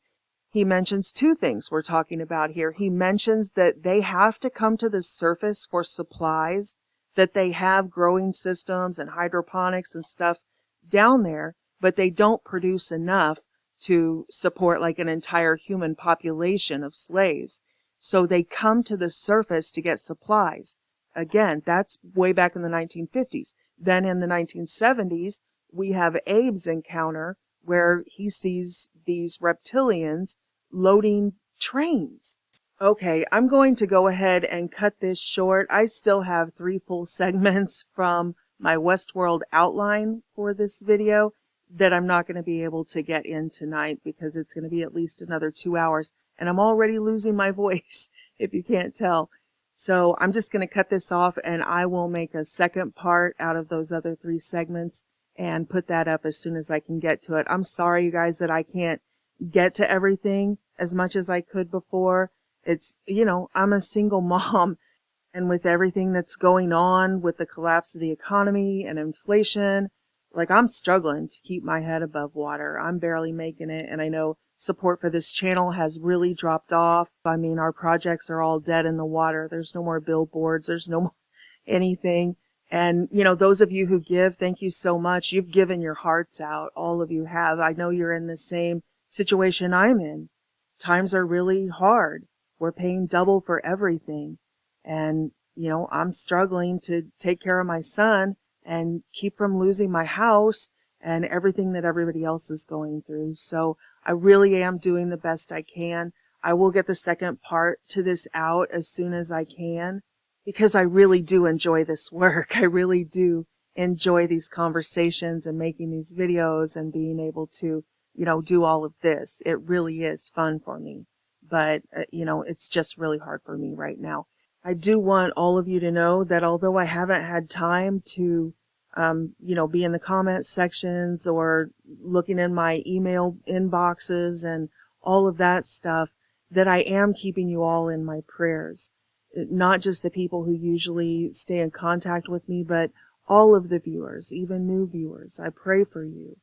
S1: He mentions two things we're talking about here. He mentions that they have to come to the surface for supplies, that they have growing systems and hydroponics and stuff down there, but they don't produce enough to support like an entire human population of slaves. So they come to the surface to get supplies. Again, that's way back in the 1950s. Then in the 1970s, we have Abe's encounter where he sees these reptilians loading trains. Okay, I'm going to go ahead and cut this short. I still have 3 full segments from my Westworld outline for this video that I'm not going to be able to get in tonight because it's going to be at least another 2 hours, and I'm already losing my voice, if you can't tell. So I'm just going to cut this off, and I will make a second part out of those other 3 segments and put that up as soon as I can get to it. I'm sorry, you guys, that I can't get to everything as much as I could before. It's, you know, I'm a single mom, and with everything that's going on with the collapse of the economy and inflation, like, I'm struggling to keep my head above water. I'm barely making it, and I know support for this channel has really dropped off. I mean, our projects are all dead in the water. There's no more billboards. There's no more anything. And, you know, those of you who give, thank you so much. You've given your hearts out. All of you have. I know you're in the same situation I'm in. Times are really hard. We're paying double for everything. And, you know, I'm struggling to take care of my son and keep from losing my house and everything that everybody else is going through. So I really am doing the best I can. I will get the second part to this out as soon as I can, because I really do enjoy this work. I really do enjoy these conversations and making these videos and being able to, you know, do all of this. It really is fun for me. But, you know, it's just really hard for me right now. I do want all of you to know that although I haven't had time to, you know, be in the comment sections or looking in my email inboxes and all of that stuff, that I am keeping you all in my prayers. Not just the people who usually stay in contact with me, but all of the viewers, even new viewers. I pray for you.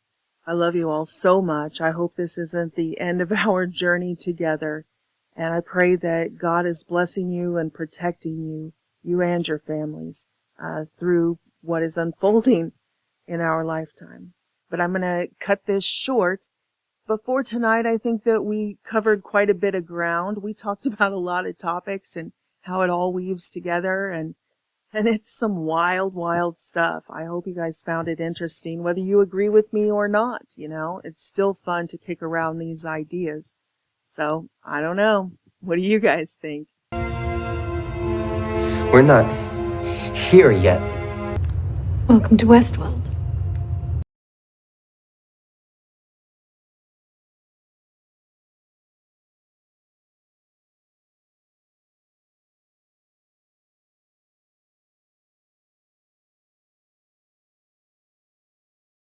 S1: I love you all so much. I hope this isn't the end of our journey together. And I pray that God is blessing you and protecting you, you and your families, through what is unfolding in our lifetime. But I'm going to cut this short. Before tonight, I think that we covered quite a bit of ground. We talked about a lot of topics and how it all weaves together, and it's some wild, wild stuff. I hope you guys found it interesting, whether you agree with me or not. You know, it's still fun to kick around these ideas. So, I don't know. What do you guys think?
S14: We're not here yet.
S15: Welcome to Westworld.